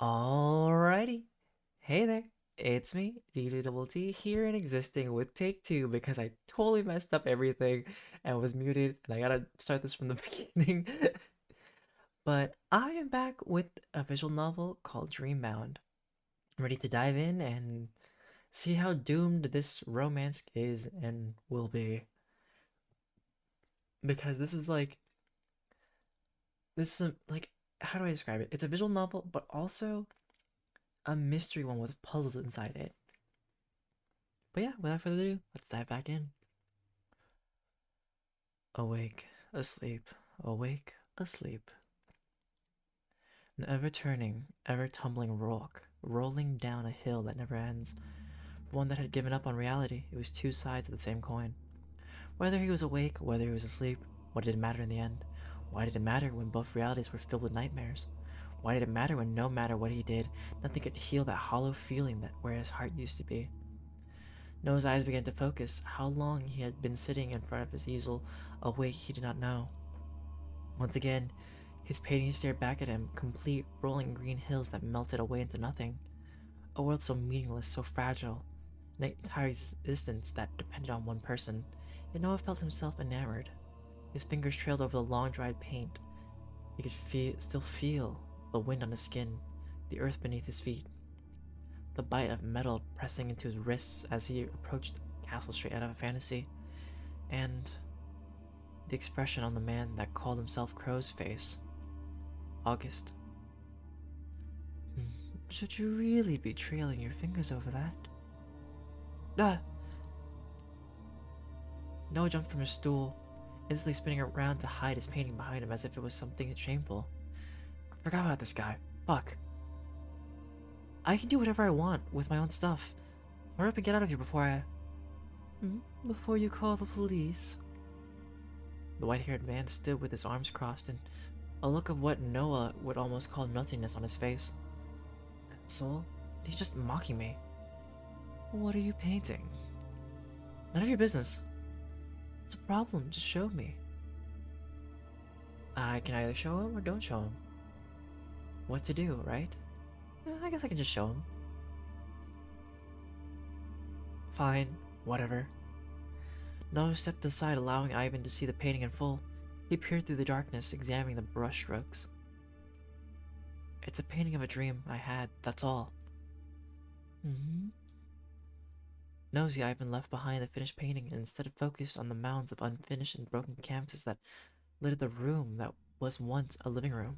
Alrighty. Hey there. It's me, DjDoubleT, here and existing with take two because I totally messed up everything and was muted and I gotta start this from the beginning. But I am back with a visual novel called Dreambound. I'm ready to dive in and see how doomed this romance is and will be. Because this is how do I describe it? It's a visual novel, but also a mystery one with puzzles inside it. But yeah, without further ado, let's dive back in. Awake, asleep, awake, asleep. An ever turning, ever tumbling rock, rolling down a hill that never ends. For one that had given up on reality, it was two sides of the same coin. Whether he was awake, whether he was asleep, what did it matter in the end? Why did it matter when both realities were filled with nightmares? Why did it matter when no matter what he did, nothing could heal that hollow feeling that where his heart used to be? Noah's eyes began to focus. How long he had been sitting in front of his easel, awake he did not know. Once again, his painting stared back at him, complete rolling green hills that melted away into nothing. A world so meaningless, so fragile, an entire existence that depended on one person. Yet Noah felt himself enamored. His fingers trailed over the long dried paint. He could still feel the wind on his skin, the earth beneath his feet, the bite of metal pressing into his wrists as he approached the castle straight out of a fantasy, and the expression on the man that called himself Crow's Face. August. Should you really be trailing your fingers over that? Ah! Noah jumped from his stool, instantly spinning around to hide his painting behind him as if it was something shameful. I forgot about this guy. Fuck. I can do whatever I want with my own stuff. Hurry up and get out of here before you call the police. The white-haired man stood with his arms crossed and a look of what Noah would almost call nothingness on his face. Soul, he's just mocking me. What are you painting? None of your business. It's a problem, just show me. I can either show him or don't show him. What to do, right? I guess I can just show him. Fine, whatever. Noah stepped aside, allowing Ivan to see the painting in full. He peered through the darkness, examining the brushstrokes. It's a painting of a dream I had, that's all. Nosy Ivan left behind the finished painting and instead focused on the mounds of unfinished and broken canvases that littered the room that was once a living room.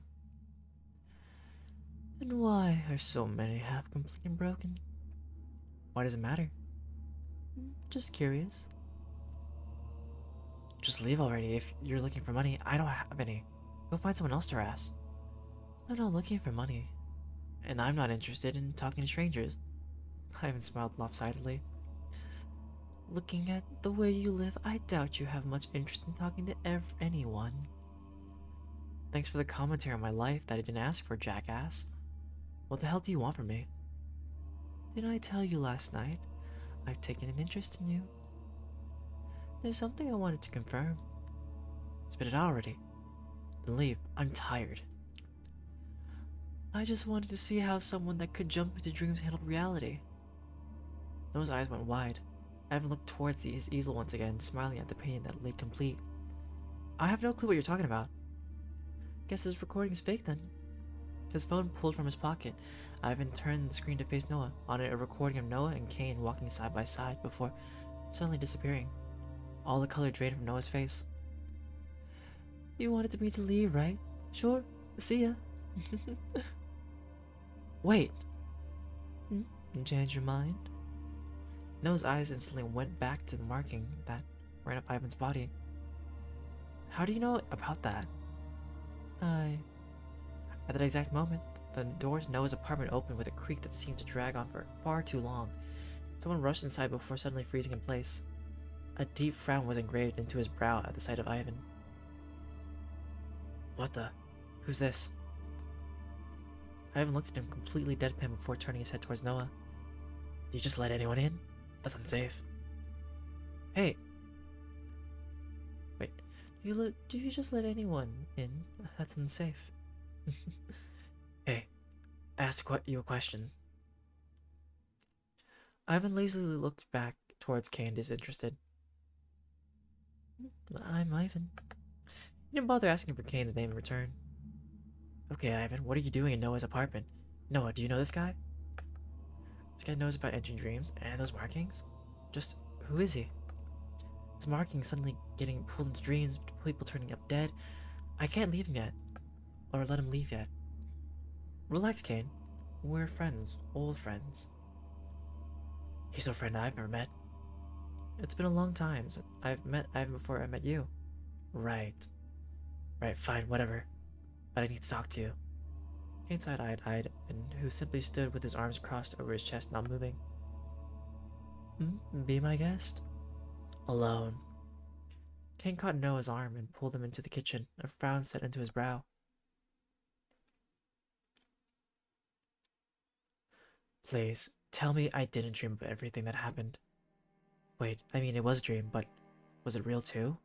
And why are so many half complete and broken? Why does it matter? Just curious. Just leave already if you're looking for money. I don't have any. Go find someone else to harass. I'm not looking for money. And I'm not interested in talking to strangers. Ivan smiled lopsidedly. Looking at the way you live, I doubt you have much interest in talking to anyone. Thanks for the commentary on my life that I didn't ask for, jackass. What the hell do you want from me? Didn't I tell you last night? I've taken an interest in you. There's something I wanted to confirm. Spit it out already. Then leave. I'm tired. I just wanted to see how someone that could jump into dreams handled reality. Noah's eyes went wide. Evan looked towards his easel once again, smiling at the painting that lay complete. I have no clue what you're talking about. Guess this recording's fake then. His phone pulled from his pocket. Ivan turned the screen to face Noah. On it, a recording of Noah and Kane walking side by side before suddenly disappearing. All the color drained from Noah's face. You wanted me to leave, right? Sure. See ya. Wait. Change your mind? Noah's eyes instantly went back to the marking that ran up Ivan's body. How do you know about that? At that exact moment, the door to Noah's apartment opened with a creak that seemed to drag on for far too long. Someone rushed inside before suddenly freezing in place. A deep frown was engraved into his brow at the sight of Ivan. What the? Who's this? Ivan looked at him completely deadpan before turning his head towards Noah. You just let anyone in? That's unsafe. Hey! Wait, do you just let anyone in? That's unsafe. Hey, ask you a question. Ivan lazily looked back towards Kane, disinterested. I'm Ivan. He didn't bother asking for Kane's name in return. Okay, Ivan, what are you doing in Noah's apartment? Noah, do you know this guy? This guy knows about entering dreams and those markings? Just, who is he? His markings suddenly getting pulled into dreams, people turning up dead. I can't leave him yet. Or let him leave yet. Relax, Kane. We're friends. Old friends. He's no friend I've ever met. It's been a long time since I've met Ivan before I met you. Right. Right, fine, whatever. But I need to talk to you. Kane side-eyed Ivan, who simply stood with his arms crossed over his chest, not moving. Be my guest? Alone. Kane caught Noah's arm and pulled him into the kitchen, a frown set into his brow. Please, tell me I didn't dream about everything that happened. Wait, I mean, it was a dream, but was it real too?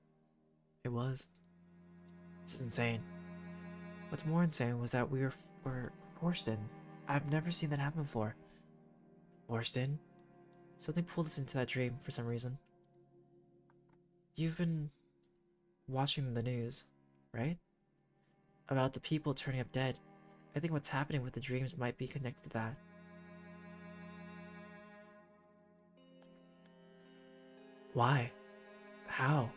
It was. This is insane. What's more insane was that we were forced in. I've never seen that happen before. Forced in? Something pulled us into that dream for some reason. You've been watching the news, right? About the people turning up dead. I think what's happening with the dreams might be connected to that. Why? How?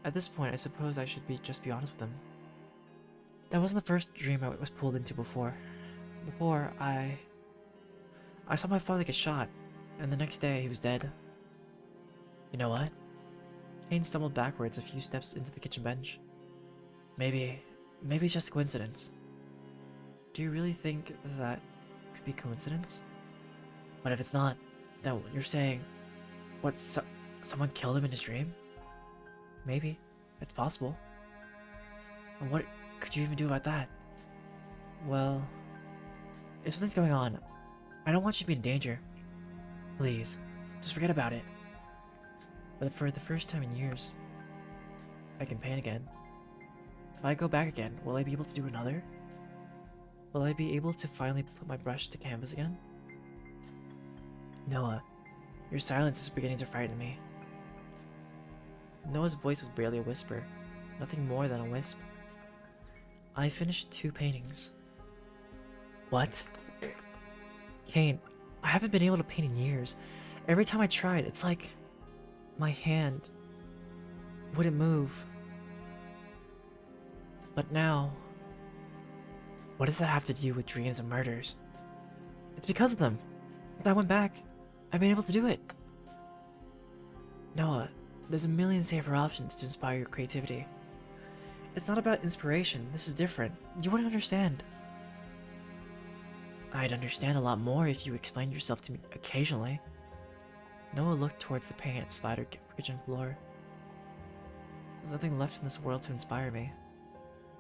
At this point, I suppose I should just be honest with them. That wasn't the first dream I was pulled into before. Before, I saw my father get shot, and the next day he was dead. You know what? Kane stumbled backwards a few steps into the kitchen bench. Maybe it's just a coincidence. Do you really think that could be coincidence? But if it's not, then what you're saying, someone killed him in his dream? Maybe. It's possible. And what could you even do about that? Well, if something's going on, I don't want you to be in danger. Please, just forget about it. But for the first time in years, I can paint again. If I go back again, will I be able to do another? Will I be able to finally put my brush to canvas again? Noah, your silence is beginning to frighten me. Noah's voice was barely a whisper, nothing more than a wisp. I finished 2 paintings. What? Kane, I haven't been able to paint in years. Every time I tried, it's like my hand wouldn't move. But now, what does that have to do with dreams and murders? It's because of them. Since I went back, I've been able to do it. Noah, there's a million safer options to inspire your creativity. It's not about inspiration. This is different. You wouldn't understand. I'd understand a lot more if you explained yourself to me occasionally. Noah looked towards the paint splattered kitchen floor. There's nothing left in this world to inspire me.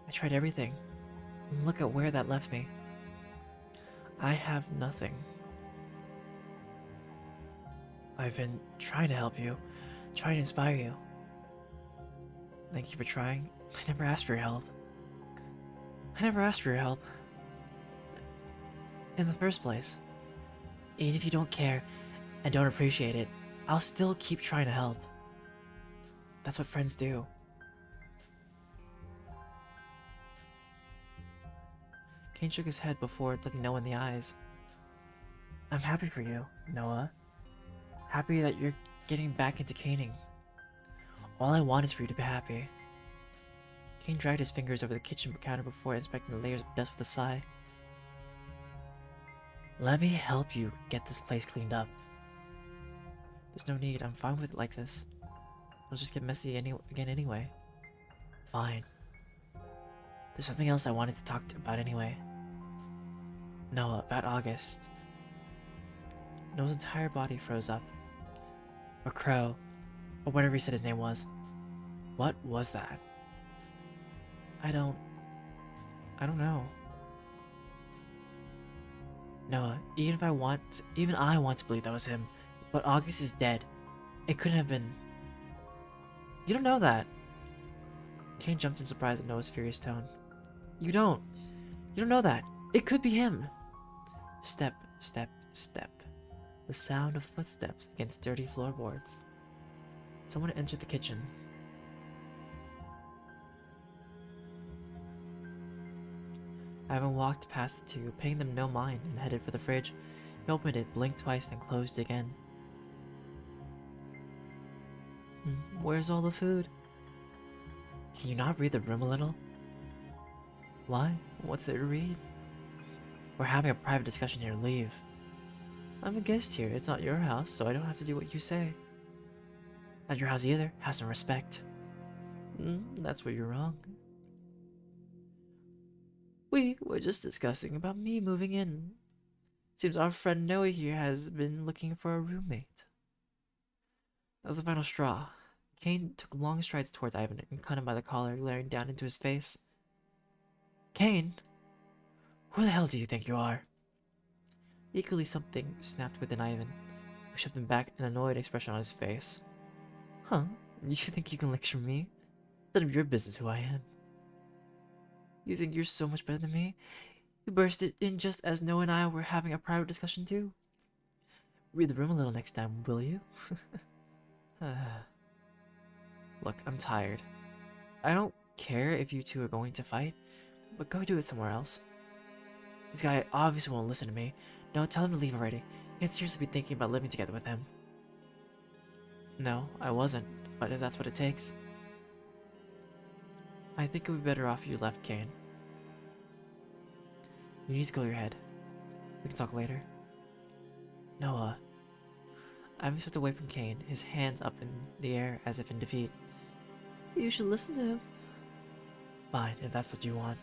I tried everything. And look at where that left me. I have nothing. I've been trying to help you, trying to inspire you. Thank you for trying. I never asked for your help. I never asked for your help. In the first place. Even if you don't care and don't appreciate it, I'll still keep trying to help. That's what friends do. Kane shook his head before looking Noah in the eyes. I'm happy for you, Noah. Happy that you're getting back into caning. All I want is for you to be happy. Kane dragged his fingers over the kitchen counter before inspecting the layers of dust with a sigh. Let me help you get this place cleaned up. There's no need, I'm fine with it like this. It'll just get messy again anyway. Fine. There's something else I wanted to talk about anyway. Noah, about August. Noah's entire body froze up. Or Crow, or whatever he said his name was. What was that? I don't know. Noah, even I want to believe that was him, but August is dead. It couldn't have been. You don't know that. Kane jumped in surprise at Noah's furious tone. You don't know that. It could be him! Step, step, step. The sound of footsteps against dirty floorboards. Someone entered the kitchen. Ivan walked past the two, paying them no mind, and headed for the fridge. He opened it, blinked twice, then closed it again. Where's all the food? Can you not read the room a little? Why? What's there to read? We're having a private discussion here. Leave. I'm a guest here. It's not your house, so I don't have to do what you say. Not your house either. Have some respect. That's where you're wrong. We were just discussing about me moving in. Seems our friend Noah here has been looking for a roommate. That was the final straw. Kane took long strides towards Ivan and caught him by the collar, glaring down into his face. Kane? Who the hell do you think you are? Eagerly, something snapped within Ivan, who shoved him back, an annoyed expression on his face. Huh? You think you can lecture me? It's none of your business who I am. You think you're so much better than me? You bursted in just as Noah and I were having a private discussion too. Read the room a little next time, will you? Look, I'm tired. I don't care if you two are going to fight, but go do it somewhere else. This guy obviously won't listen to me. No, tell him to leave already. You can't seriously be thinking about living together with him. No, I wasn't, but if that's what it takes. I think it would be better off if you left, Kane. You need to clear your head. We can talk later. Noah. Ivan stepped away from Kane, his hands up in the air as if in defeat. You should listen to him. Fine, if that's what you want.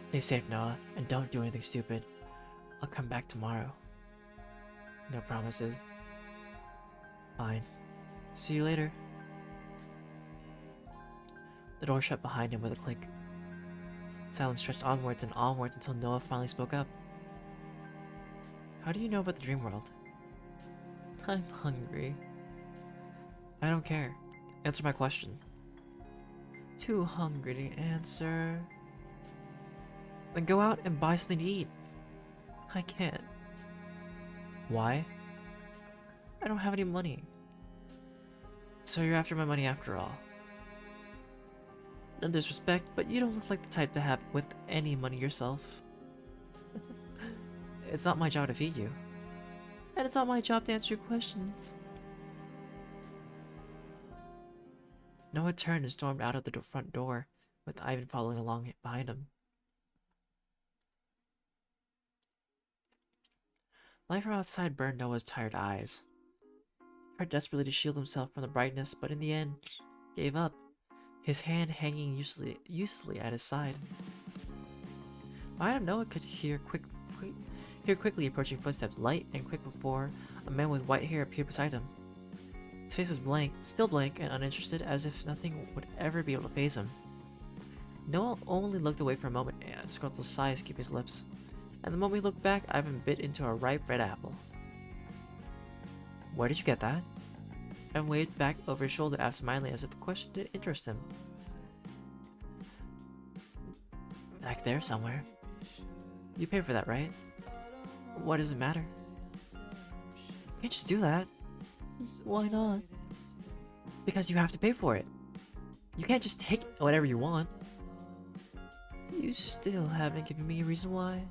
Stay safe, Noah, and don't do anything stupid. I'll come back tomorrow. No promises. Fine. See you later. The door shut behind him with a click. Silence stretched onwards and onwards until Noah finally spoke up. How do you know about the dream world? I'm hungry. I don't care. Answer my question. Too hungry to answer. Then go out and buy something to eat. I can't. Why? I don't have any money. So you're after my money after all. No disrespect, but you don't look like the type to have with any money yourself. It's not my job to feed you. And it's not my job to answer your questions. Noah turned and stormed out of the front door, with Ivan following along behind him. Life outside burned Noah's tired eyes. He tried desperately to shield himself from the brightness, but in the end, gave up, his hand hanging uselessly at his side. Behind him, Noah could hear quickly approaching footsteps, light and quick before a man with white hair appeared beside him. His face was blank, still blank and uninterested, as if nothing would ever be able to faze him. Noah only looked away for a moment and a disgruntled sigh escaped his lips. And the moment he looked back, Ivan bit into a ripe red apple. Where did you get that? Ivan waved back over his shoulder absentmindedly as if the question didn't interest him. Back there somewhere. You paid for that, right? Why does it matter? You can't just do that. Why not? Because you have to pay for it. You can't just take whatever you want. You still haven't given me a reason why.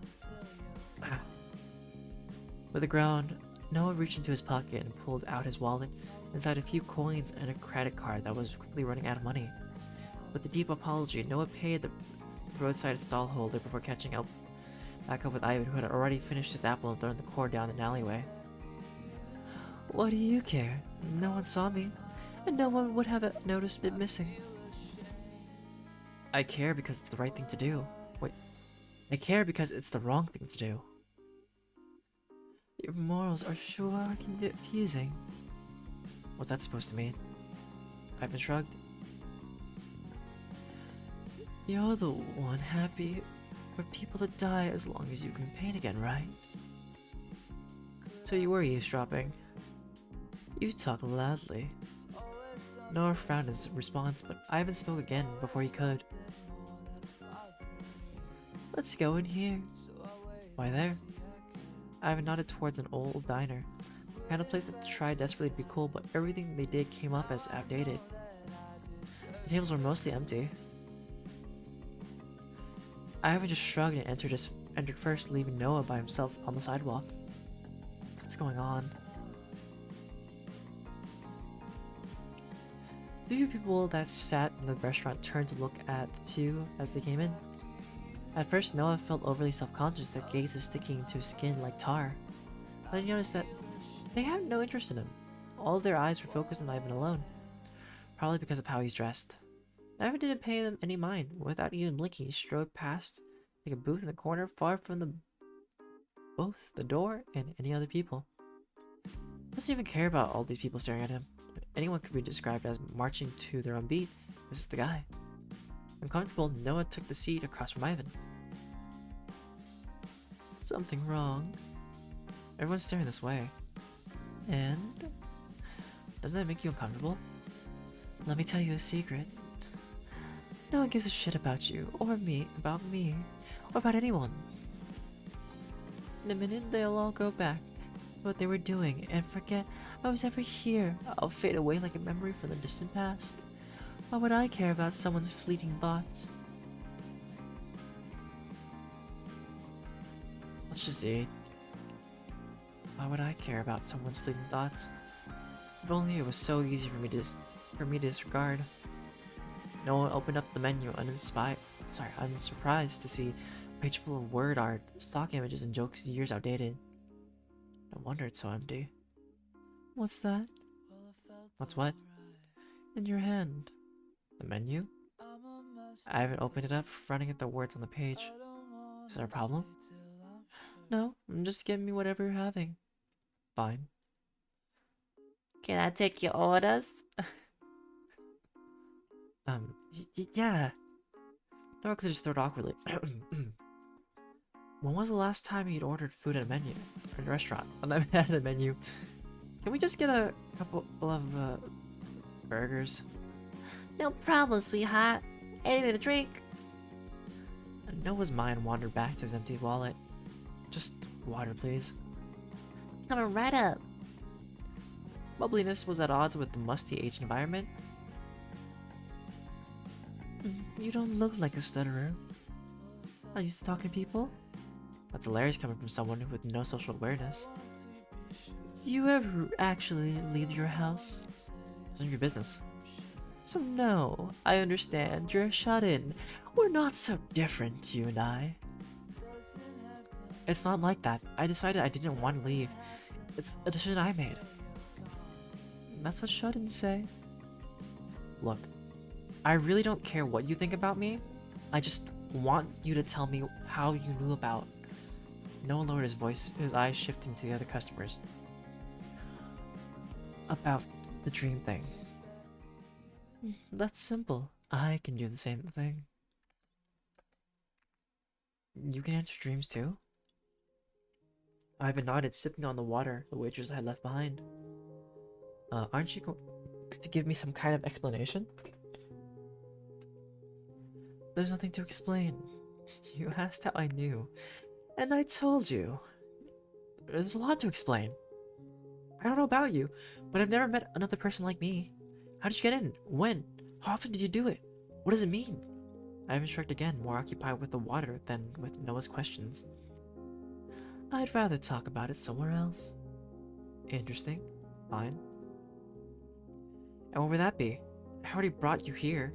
With a groan, Noah reached into his pocket and pulled out his wallet, inside a few coins and a credit card that was quickly running out of money. With a deep apology, Noah paid the roadside stall holder before catching up back up with Ivan, who had already finished his apple and thrown the cord down an alleyway. What do you care? No one saw me, and no one would have noticed it missing. I care because it's the right thing to do. Wait, I care because it's the wrong thing to do. Your morals are sure confusing. What's that supposed to mean? Ivan shrugged. You're the one happy for people to die as long as you can paint again, right? So you were eavesdropping. You talk loudly. Noah frowned in response, but Ivan spoke again before he could. Let's go in here. Why there? Ivan nodded towards an old diner. The kind of place that tried desperately to be cool, but everything they did came up as outdated. The tables were mostly empty. Ivan just shrugged and entered first, leaving Noah by himself on the sidewalk. What's going on? The few people that sat in the restaurant turned to look at the two as they came in. At first, Noah felt overly self-conscious, their gazes sticking to his skin like tar. Then he noticed that they had no interest in him. All of their eyes were focused on Ivan alone, probably because of how he's dressed. Ivan didn't pay them any mind. Without even blinking, he strode past, like a booth in the corner, far from both the door and any other people. He doesn't even care about all these people staring at him. If anyone could be described as marching to their own beat, this is the guy. Uncomfortable, Noah took the seat across from Ivan. Something wrong. Everyone's staring this way. And? Doesn't that make you uncomfortable? Let me tell you a secret. No one gives a shit about you, or me, or about anyone. In a minute, they'll all go back to what they were doing and forget I was ever here. I'll fade away like a memory from the distant past. Why would I care about someone's fleeting thoughts? Let's just eat. Why would I care about someone's fleeting thoughts? If only it was so easy for me to disregard. Noah opened up the menu unsurprised to see a page full of word art, stock images, and jokes years outdated. No wonder it's so empty. What's that? What's what? In your hand. The menu? I haven't opened it up, fronting at the words on the page. Is there a problem? No, I'm just giving me whatever you're having. Fine. Can I take your orders? Yeah. Noah cleared his throat awkwardly. When was the last time you'd ordered food at a menu? Or at a restaurant? At a menu. Can we just get a couple of, burgers? No problem, sweetheart. Anything to drink? And Noah's mind wandered back to his empty wallet. Just water, please. Coming right up. Bubbliness was at odds with the musty aged environment. You don't look like a stutterer. Are you used to talking to people? That's hilarious coming from someone with no social awareness. Do you ever actually leave your house? It's none of your business. So no, I understand. You're shut in. We're not so different, you and I. It's not like that. I decided I didn't want to leave. It's a decision I made. That's what shut-ins say. Look, I really don't care what you think about me. I just want you to tell me how you knew about. Noah lowered his voice, his eyes shifting to the other customers. About the dream thing. That's simple. I can do the same thing. You can enter dreams too? Ivan nodded, sipping on the water the waitress had left behind. Aren't you going to give me some kind of explanation? There's nothing to explain. You asked how I knew, and I told you. There's a lot to explain. I don't know about you, but I've never met another person like me. How did you get in? When? How often did you do it? What does it mean? Ivan shrugged again, more occupied with the water than with Noah's questions. I'd rather talk about it somewhere else. Interesting. Fine. And what would that be? I already brought you here.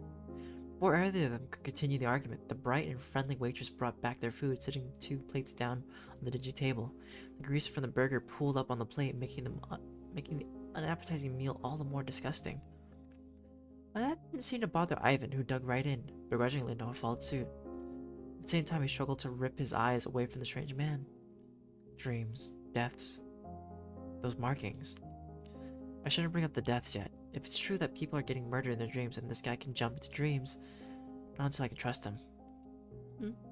Before either of them could continue the argument, the bright and friendly waitress brought back their food, sitting 2 plates down on the dingy table. The grease from the burger pooled up on the plate, making the unappetizing meal all the more disgusting. But that didn't seem to bother Ivan, who dug right in. Begrudgingly, Noah followed suit. At the same time, he struggled to rip his eyes away from the strange man. Dreams, deaths, those markings. I shouldn't bring up the deaths yet. If it's true that people are getting murdered in their dreams and this guy can jump into dreams, not until I can trust him.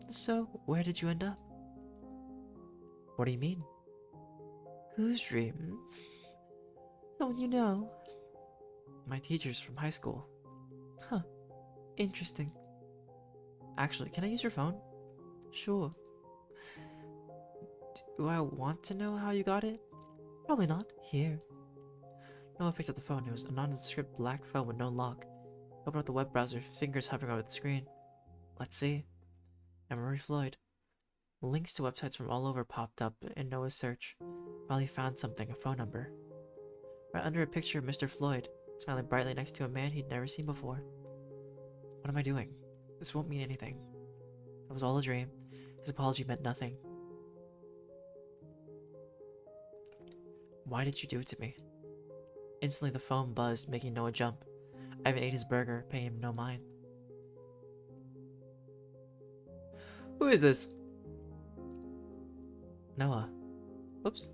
So, where did you end up? What do you mean? Whose dreams? Someone you know. My teachers from high school. Huh. Interesting. Actually, can I use your phone? Sure. Do I want to know how you got it? Probably not. Here. Noah picked up the phone. It was a nondescript black phone with no lock. Opened up the web browser, fingers hovering over the screen. Let's see. Emery Floyd. Links to websites from all over popped up in Noah's search. Finally found something, a phone number. Right under a picture of Mr. Floyd, smiling brightly next to a man he'd never seen before. What am I doing? This won't mean anything. It was all a dream. His apology meant nothing. Why did you do it to me? Instantly the phone buzzed, making Noah jump. Ivan ate his burger, paying him no mind. Who is this? Noah. Oops.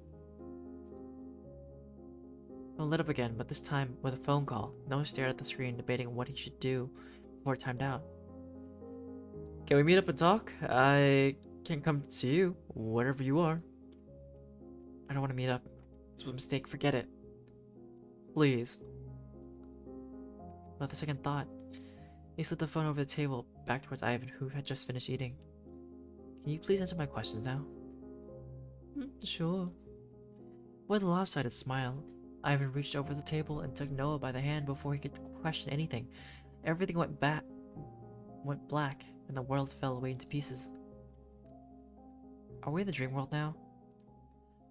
Noah lit up again, but this time with a phone call. Noah stared at the screen, debating what he should do before it timed out. Can we meet up and talk? I can come to you, wherever you are. I don't want to meet up. It's a mistake, forget it. Please. Without the second thought, he slid the phone over the table, back towards Ivan, who had just finished eating. Can you please answer my questions now? Sure. With a lopsided smile, Ivan reached over the table and took Noah by the hand before he could question anything. Everything went black, and the world fell away into pieces. Are we in the dream world now?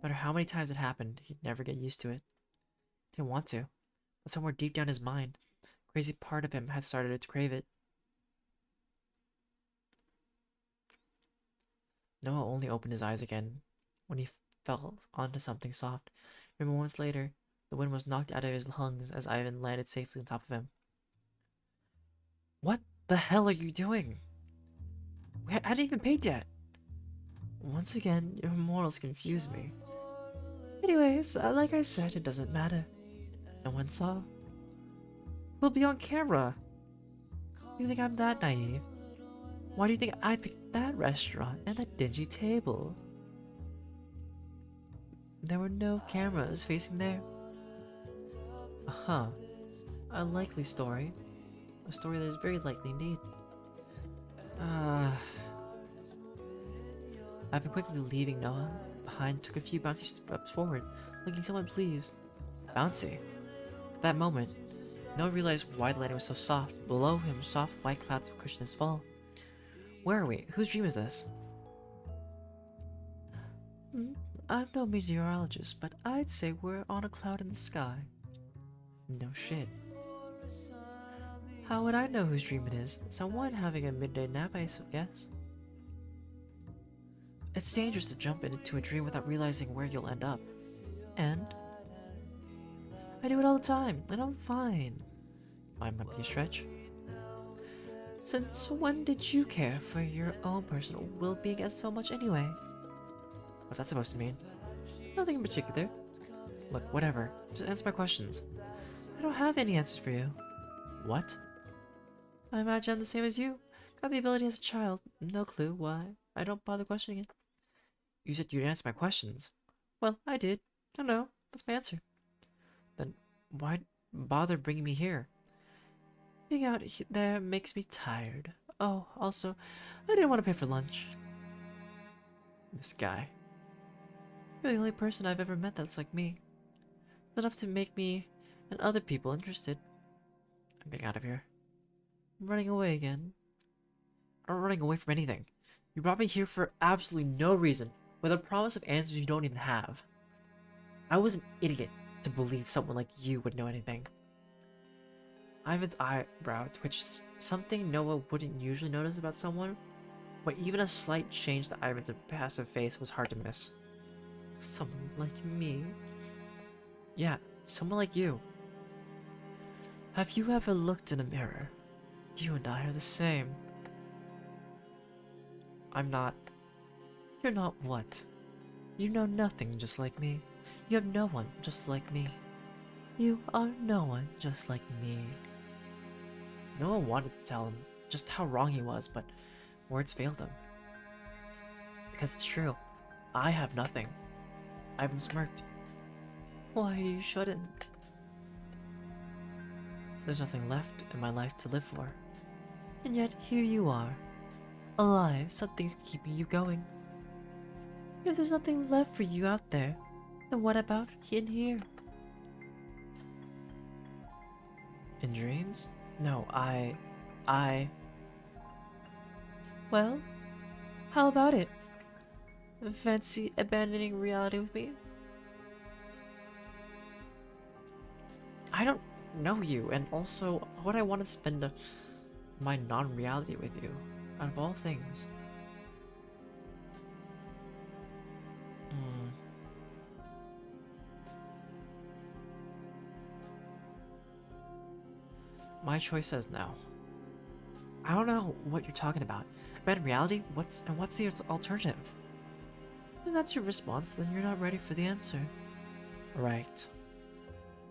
No matter how many times it happened, he'd never get used to it. He didn't want to, but somewhere deep down his mind, a crazy part of him had started to crave it. Noah only opened his eyes again when he fell onto something soft. And moments later, the wind was knocked out of his lungs as Ivan landed safely on top of him. What the hell are you doing? I hadn't even paid yet. Once again, your morals confuse me. Anyways, like I said, it doesn't matter. No one saw. We'll be on camera. You think I'm that naive? Why do you think I picked that restaurant and that dingy table? There were no cameras facing there. Uh-huh. A likely story. A story that is very likely indeed. I've been quickly leaving Noah behind, took a few bouncy steps forward, looking somewhat pleased. Bouncy? At that moment, Noah realized why the landing was so soft. Below him, soft white clouds cushioned his fall. Where are we? Whose dream is this? I'm no meteorologist, but I'd say we're on a cloud in the sky. No shit. How would I know whose dream it is? Someone having a midday nap, I guess. It's dangerous to jump into a dream without realizing where you'll end up. And? I do it all the time, and I'm fine. Mine might be a stretch. Since when did you care for your own personal well-being so much anyway? What's that supposed to mean? Nothing in particular. Look, whatever. Just answer my questions. I don't have any answers for you. What? I imagine I'm the same as you. Got the ability as a child. No clue why. I don't bother questioning it. You said you'd answer my questions. Well, I did. I know. That's my answer. Then why bother bringing me here? Being out there makes me tired. Oh, also, I didn't want to pay for lunch. This guy. You're the only person I've ever met that's like me. It's enough to make me and other people interested. I'm getting out of here. I'm running away again. I'm not running away from anything. You brought me here for absolutely no reason, with a promise of answers you don't even have. I was an idiot to believe someone like you would know anything. Ivan's eyebrow twitched, something Noah wouldn't usually notice about someone, but even a slight change to Ivan's impassive face was hard to miss. Someone like me? Yeah, someone like you. Have you ever looked in a mirror? You and I are the same. I'm not. You're not what? You know nothing just like me. You have no one just like me. You are no one just like me. No one wanted to tell him just how wrong he was, but words failed him. Because it's true. I have nothing. Ivan smirked. Why you shouldn't? There's nothing left in my life to live for. And yet here you are. Alive, something's keeping you going. If there's nothing left for you out there, then what about in here? In dreams? No, I... Well, how about it? Fancy abandoning reality with me? I don't know you, and also, would I want to spend my non-reality with you? Out of all things. Hmm. My choice says no. I don't know what you're talking about. Abandon reality? What's the alternative? If that's your response, then you're not ready for the answer. Right.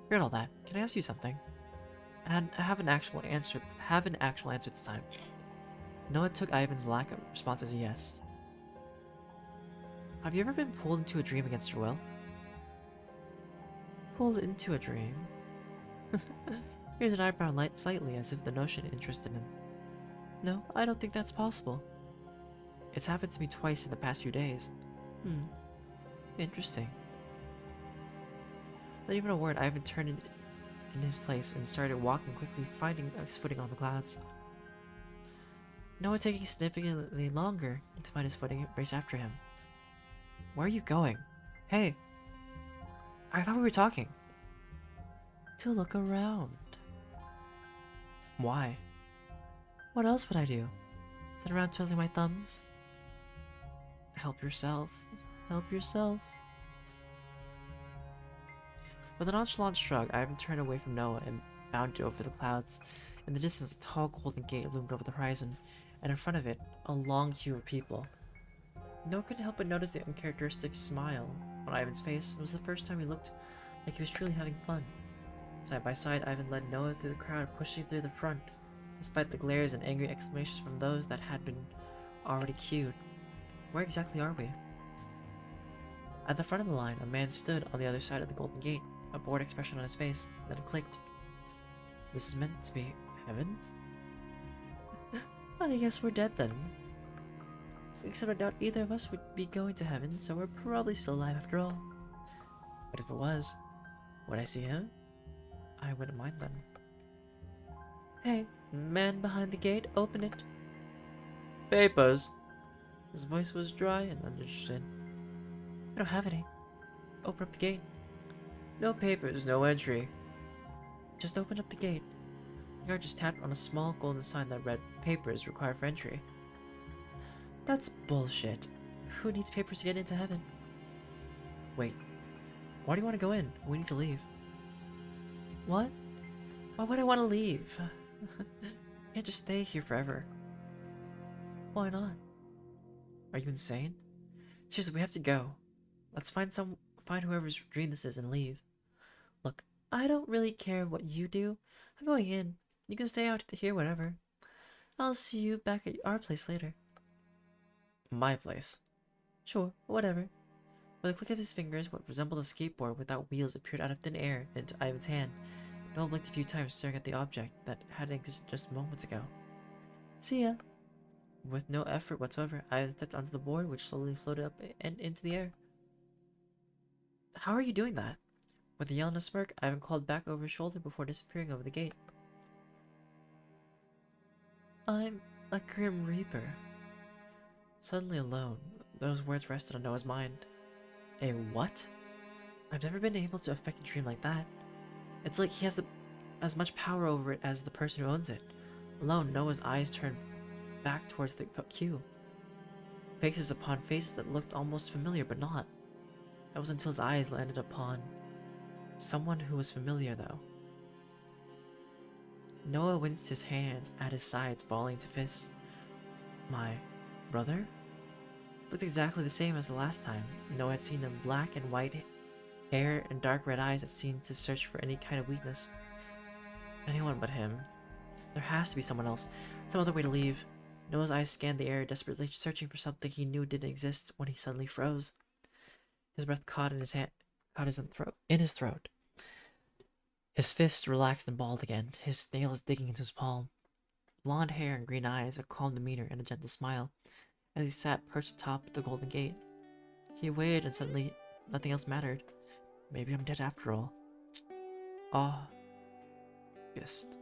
Forget all that. Can I ask you something? And have an actual answer. Have an actual answer this time. Noah took Ivan's lack of response as a yes. Have you ever been pulled into a dream against your will? Pulled into a dream? Here's an eyebrow light slightly, as if the notion interested him. No, I don't think that's possible. It's happened to me twice in the past few days. Interesting. Not even a word, Ivan turned in his place and started walking quickly, finding his footing on the clouds. Noah, taking significantly longer to find his footing, raced after him. Where are you going? Hey! I thought we were talking. To look around. Why? What else would I do? Sit around twiddling my thumbs? Help yourself. Help yourself. With a nonchalant shrug, Ivan turned away from Noah and bounded over the clouds. In the distance, a tall golden gate loomed over the horizon, and in front of it, a long queue of people. Noah couldn't help but notice the uncharacteristic smile on Ivan's face. It was the first time he looked like he was truly having fun. Side by side, Ivan led Noah through the crowd, pushing through the front, despite the glares and angry exclamations from those that had been already queued. Where exactly are we? At the front of the line, a man stood on the other side of the golden gate, a bored expression on his face. Then it clicked. This is meant to be heaven? I guess we're dead then. Except I doubt either of us would be going to heaven, so we're probably still alive after all. But if it was, would I see him? I wouldn't mind then. Hey, man behind the gate, open it. Papers. His voice was dry and uninterested. I don't have any. Open up the gate. No papers, no entry. Just open up the gate. The guard just tapped on a small golden sign that read, Papers required for entry. That's bullshit. Who needs papers to get into heaven? Wait. Why do you want to go in? We need to leave. What? Why would I want to leave? I can't just stay here forever. Why not? Are you insane? Seriously, we have to go. Let's find whoever's dream this is and leave. Look, I don't really care what you do. I'm going in. You can stay out here, whatever. I'll see you back at our place later. My place? Sure, whatever. With a click of his fingers, what resembled a skateboard without wheels appeared out of thin air into Ivan's hand. Noah blinked a few times, staring at the object that hadn't existed just moments ago. See ya. With no effort whatsoever, Ivan stepped onto the board, which slowly floated up and into the air. How are you doing that? With a yell and a smirk, Ivan called back over his shoulder before disappearing over the gate. I'm a Grim Reaper. Suddenly alone, those words rested on Noah's mind. A what? I've never been able to affect a dream like that. It's like he has as much power over it as the person who owns it. Alone, Noah's eyes turned back towards the queue. Faces upon faces that looked almost familiar, but not. That was until his eyes landed upon someone who was familiar, though. Noah winced, his hands at his sides, balling to fists. My brother? Looked exactly the same as the last time. Noah had seen him, black and white hair and dark red eyes that seemed to search for any kind of weakness. Anyone but him. There has to be someone else, some other way to leave. Noah's eyes scanned the air, desperately searching for something he knew didn't exist, when he suddenly froze. His breath caught in his throat. His fist relaxed and balled again, his nails digging into his palm. Blonde hair and green eyes, a calm demeanor, and a gentle smile, as he sat perched atop the golden gate. He waited and suddenly nothing else mattered. Maybe I'm dead after all. August.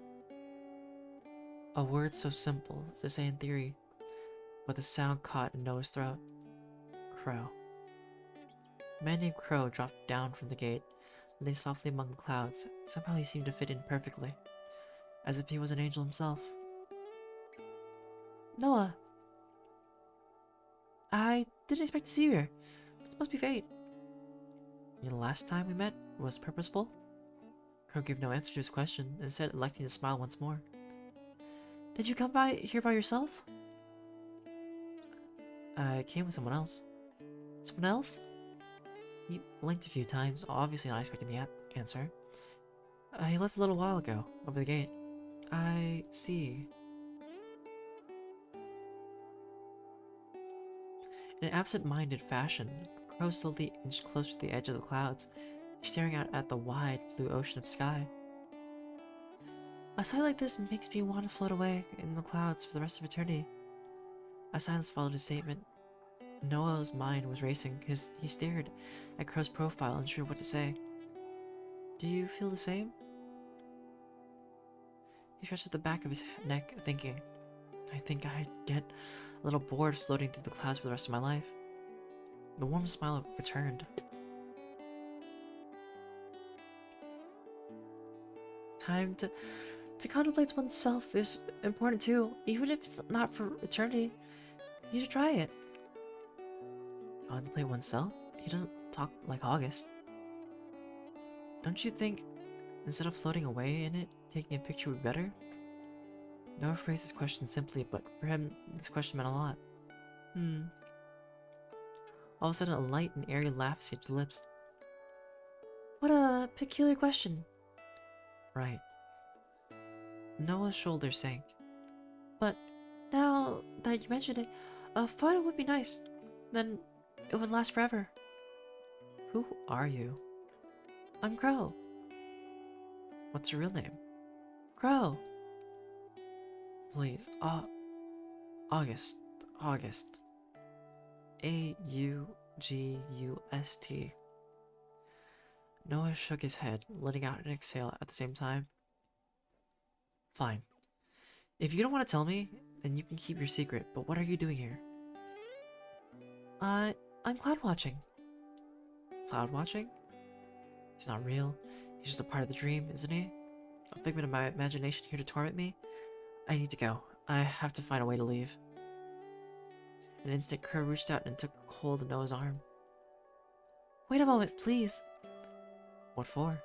A word so simple to say in theory, but the sound caught in Noah's throat. Crow. A man named Crow dropped down from the gate, lay softly among the clouds. Somehow he seemed to fit in perfectly, as if he was an angel himself. Noah! I didn't expect to see you here. This must be fate. The last time we met was purposeful? Crow gave no answer to his question, instead electing to smile once more. Did you come here by yourself? I came with someone else. Someone else? He blinked a few times, obviously not expecting the answer. He left a little while ago, over the gate. I see. In an absent-minded fashion, Crow slowly inched closer to the edge of the clouds, staring out at the wide blue ocean of sky. A sight like this makes me want to float away in the clouds for the rest of eternity. A silence followed his statement. Noah's mind was racing. He stared at Crow's profile, unsure what to say. Do you feel the same? He scratched at the back of his neck, thinking, I think I'd get a little bored floating through the clouds for the rest of my life. The warm smile returned. Time to contemplate oneself is important too, even if it's not for eternity. You should try it. Contemplate oneself? He doesn't talk like August. Don't you think, instead of floating away in it, taking a picture would be better? Noah phrased his question simply, but for him, this question meant a lot. All of a sudden, a light and airy laugh escaped his lips. What a peculiar question. Right. Noah's shoulders sank. But now that you mention it, a photo would be nice. Then it would last forever. Who are you? I'm Crow. What's your real name? Crow. Please, August. August. Noah shook his head, letting out an exhale at the same time. Fine. If you don't want to tell me, then you can keep your secret, but what are you doing here? I'm cloud watching. Cloud watching? He's not real. He's just a part of the dream, isn't he? A figment of my imagination here to torment me? I need to go. I have to find a way to leave. In an instant, Crow reached out and took hold of Noah's arm. Wait a moment, please. What for?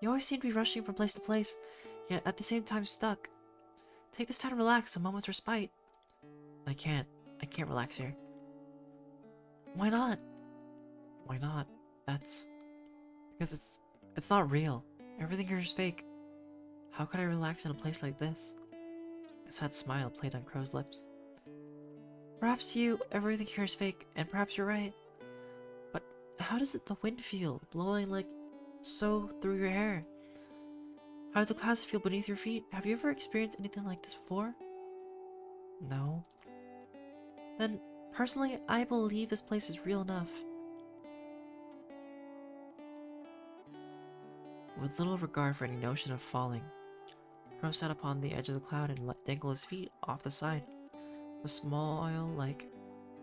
You always seem to be rushing from place to place, yet at the same time stuck. Take this time to relax, a moment's respite. I can't relax here. Why not? Why not? That's... because it's not real. Everything here is fake. How could I relax in a place like this? A sad smile played on Crow's lips. Perhaps everything here is fake, and perhaps you're right. But how does the wind feel, blowing like so through your hair? How do the clouds feel beneath your feet? Have you ever experienced anything like this before? No. Then, personally, I believe this place is real enough. With little regard for any notion of falling, Crow sat upon the edge of the cloud and let dangle his feet off the side, a smile like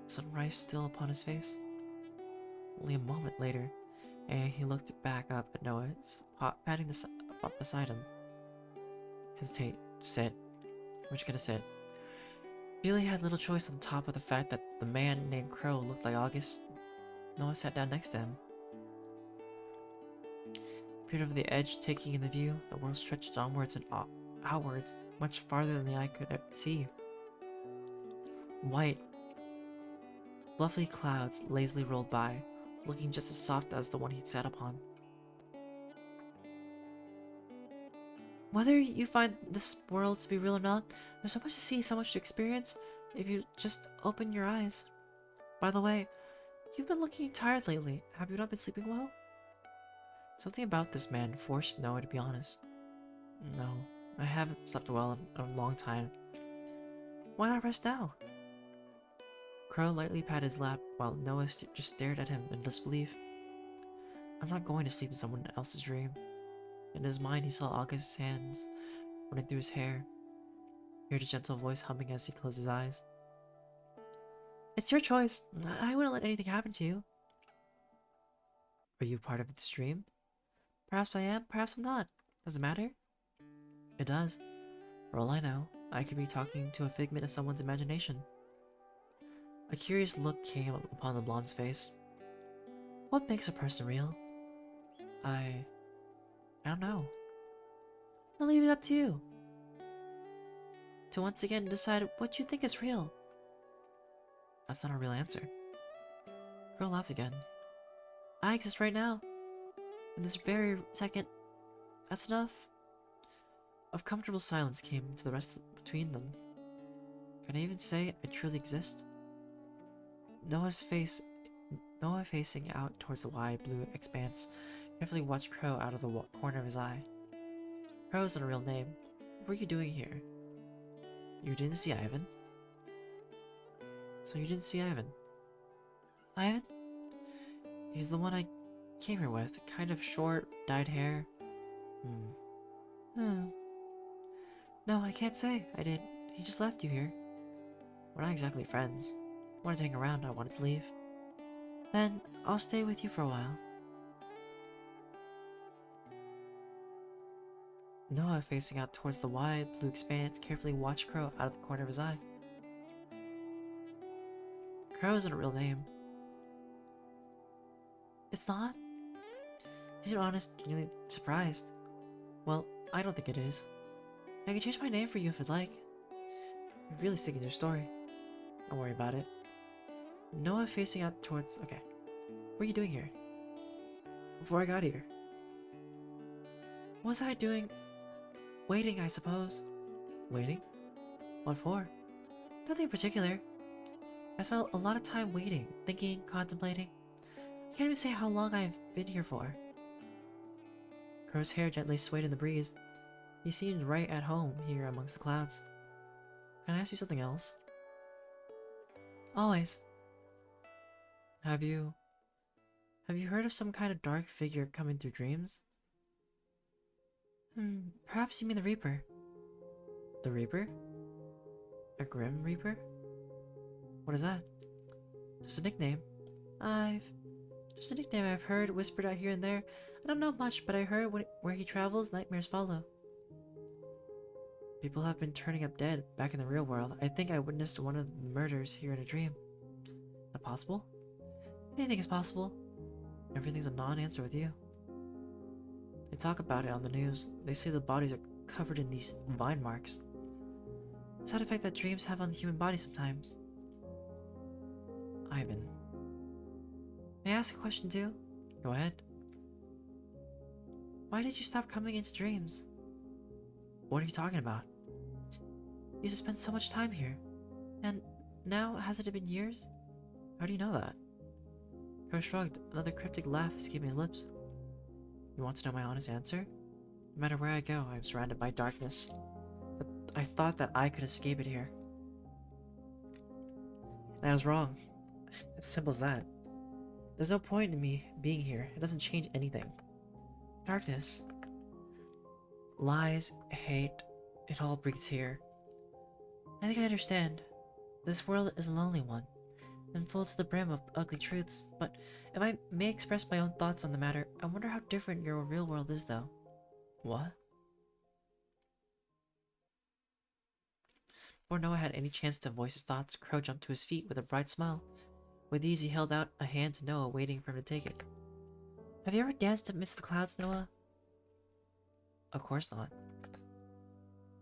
sunrise still upon his face. Only a moment later, and he looked back up at Noah, patting the spot beside him. Hesitate. Sit. Where you gonna sit? Feely had little choice on top of the fact that the man named Crow looked like August. Noah sat down next to him. Peered over the edge, taking in the view. The world stretched onwards and outwards, much farther than the eye could see. White, fluffy clouds lazily rolled by, looking just as soft as the one he'd sat upon. Whether you find this world to be real or not, there's so much to see, so much to experience, if you just open your eyes. By the way, you've been looking tired lately. Have you not been sleeping well? Something about this man forced Noah to be honest. No, I haven't slept well in a long time. Why not rest now? Crow lightly patted his lap while Noah just stared at him in disbelief. I'm not going to sleep in someone else's dream. In his mind, he saw August's hands running through his hair. He heard a gentle voice humming as he closed his eyes. It's your choice. I wouldn't let anything happen to you. Are you part of this dream? Perhaps I am, perhaps I'm not. Does it matter? It does. For all I know, I could be talking to a figment of someone's imagination. A curious look came upon the blonde's face. What makes a person real? I don't know. I'll leave it up to you. To once again decide what you think is real. That's not a real answer. Girl laughed again. I exist right now. In this very second. That's enough. A comfortable silence came to the rest between them. Can I even say I truly exist? Noah facing out towards the wide blue expanse, carefully watched Crow out of the corner of his eye. Crow isn't a real name. What were you doing here? You didn't see Ivan? So you didn't see Ivan? Ivan? He's the one I came here with. Kind of short, dyed hair. No, I can't say I did. He just left you here. We're not exactly friends. I wanted to hang around, I wanted to leave. Then, I'll stay with you for a while. Noah, facing out towards the wide blue expanse, carefully watched Crow out of the corner of his eye. Crow isn't a real name. It's not? He seemed honest, genuinely surprised. Well, I don't think it is. I can change my name for you if you'd like. You're really sticking to your story. Don't worry about it. Noah facing out towards... Okay. What are you doing here? Before I got here. What was I doing? Waiting, I suppose. Waiting? What for? Nothing in particular. I spent a lot of time waiting, thinking, contemplating. I can't even say how long I've been here for. Crow's hair gently swayed in the breeze. He seemed right at home here amongst the clouds. Can I ask you something else? Always. Have you heard of some kind of dark figure coming through dreams? Perhaps you mean the Reaper. The Reaper? A Grim Reaper? What is that? Just a nickname. Just a nickname I've heard whispered out here and there. I don't know much, but I heard where he travels, nightmares follow. People have been turning up dead back in the real world. I think I witnessed one of the murders here in a dream. Is that possible? Anything is possible. Everything's a non-answer with you. They talk about it on the news. They say the bodies are covered in these vine marks. The side effect that dreams have on the human body sometimes. Ivan. May I ask a question too? Go ahead. Why did you stop coming into dreams? What are you talking about? You used to spend so much time here. And now, hasn't it been years? How do you know that? Crow shrugged, another cryptic laugh escaping his lips. You want to know my honest answer? No matter where I go, I'm surrounded by darkness. But I thought that I could escape it here. And I was wrong. It's simple as that. There's no point in me being here. It doesn't change anything. Darkness. Lies, hate, it all breathes here. I think I understand. This world is a lonely one, and full to the brim of ugly truths, but if I may express my own thoughts on the matter, I wonder how different your real world is though. What? Before Noah had any chance to voice his thoughts, Crow jumped to his feet with a bright smile. With ease, he held out a hand to Noah, waiting for him to take it. Have you ever danced amidst the clouds, Noah? Of course not.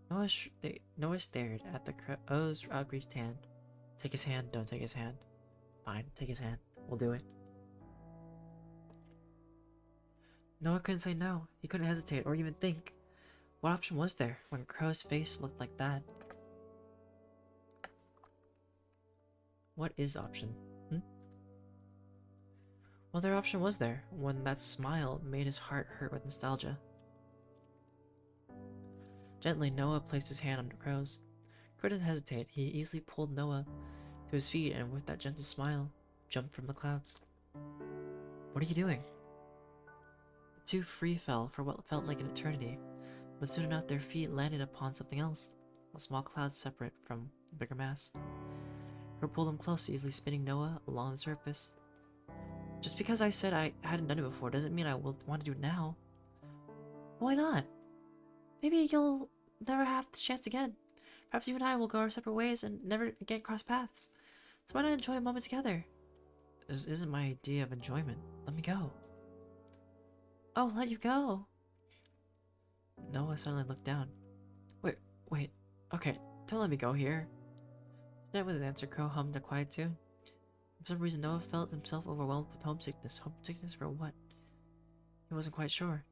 Noah stared at the Crow's outreached hand. Take his hand, don't take his hand. Fine, take his hand. We'll do it. Noah couldn't say no. He couldn't hesitate or even think. What option was there when Crow's face looked like that? What is option? Well, their option was there when that smile made his heart hurt with nostalgia. Gently, Noah placed his hand on Crow's. Crow didn't hesitate. He easily pulled Noah to his feet and with that gentle smile, jumped from the clouds. What are you doing? The two free fell for what felt like an eternity, but soon enough their feet landed upon something else, a small cloud separate from the bigger mass. Crow pulled him close, easily spinning Noah along the surface. Just because I said I hadn't done it before doesn't mean I will want to do it now. Why not? Maybe you'll never have this chance again. Perhaps you and I will go our separate ways and never again cross paths. So why not enjoy a moment together? This isn't my idea of enjoyment. Let me go. Oh, let you go. Noah suddenly looked down. Wait. Okay, don't let me go here. That was his answer. Crow hummed a quiet tune. For some reason, Noah felt himself overwhelmed with homesickness. Homesickness for what? He wasn't quite sure.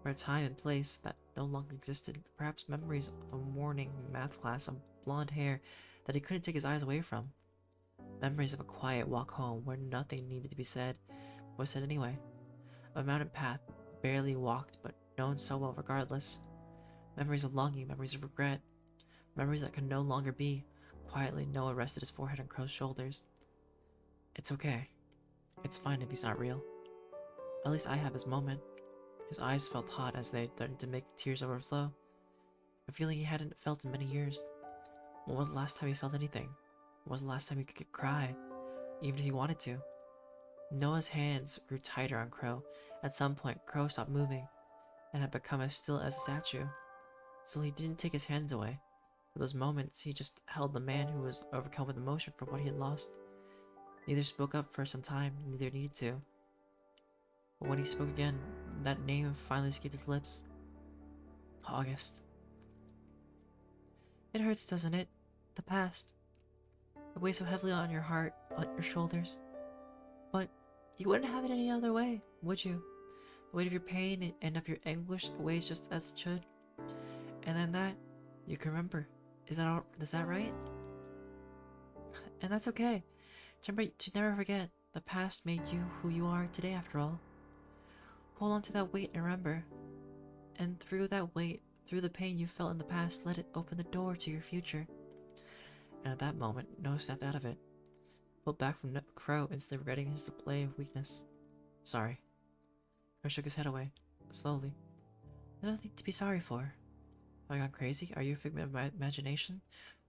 For a time and place that no longer existed. Perhaps memories of a morning math class, of blonde hair that he couldn't take his eyes away from. Memories of a quiet walk home where nothing needed to be said, but was said anyway. A mountain path, barely walked, but known so well regardless. Memories of longing, memories of regret. Memories that could no longer be. Quietly, Noah rested his forehead on Crow's shoulders. It's okay. It's fine if he's not real. At least I have this moment. His eyes felt hot as they threatened to make tears overflow. A feeling he hadn't felt in many years. When was the last time he felt anything? When was the last time he could cry? Even if he wanted to. Noah's hands grew tighter on Crow. At some point, Crow stopped moving and had become as still as a statue. Still, he didn't take his hands away. For those moments, he just held the man who was overcome with emotion for what he had lost. Neither spoke up for some time, neither needed to. But when he spoke again, that name finally escaped his lips. August. It hurts, doesn't it? The past. It weighs so heavily on your heart, on your shoulders. But you wouldn't have it any other way, would you? The weight of your pain and of your anguish weighs just as it should. And then that, you can remember. Is that right? And that's okay. Remember to never forget, the past made you who you are today after all. Hold on to that weight and remember. And through that weight, through the pain you felt in the past, let it open the door to your future. And at that moment, Noah snapped out of it. Pulled back from Crow, instantly regretting his display of weakness. Sorry. Crow shook his head away, slowly. There's nothing to be sorry for. Have I gone crazy? Are you a figment of my imagination?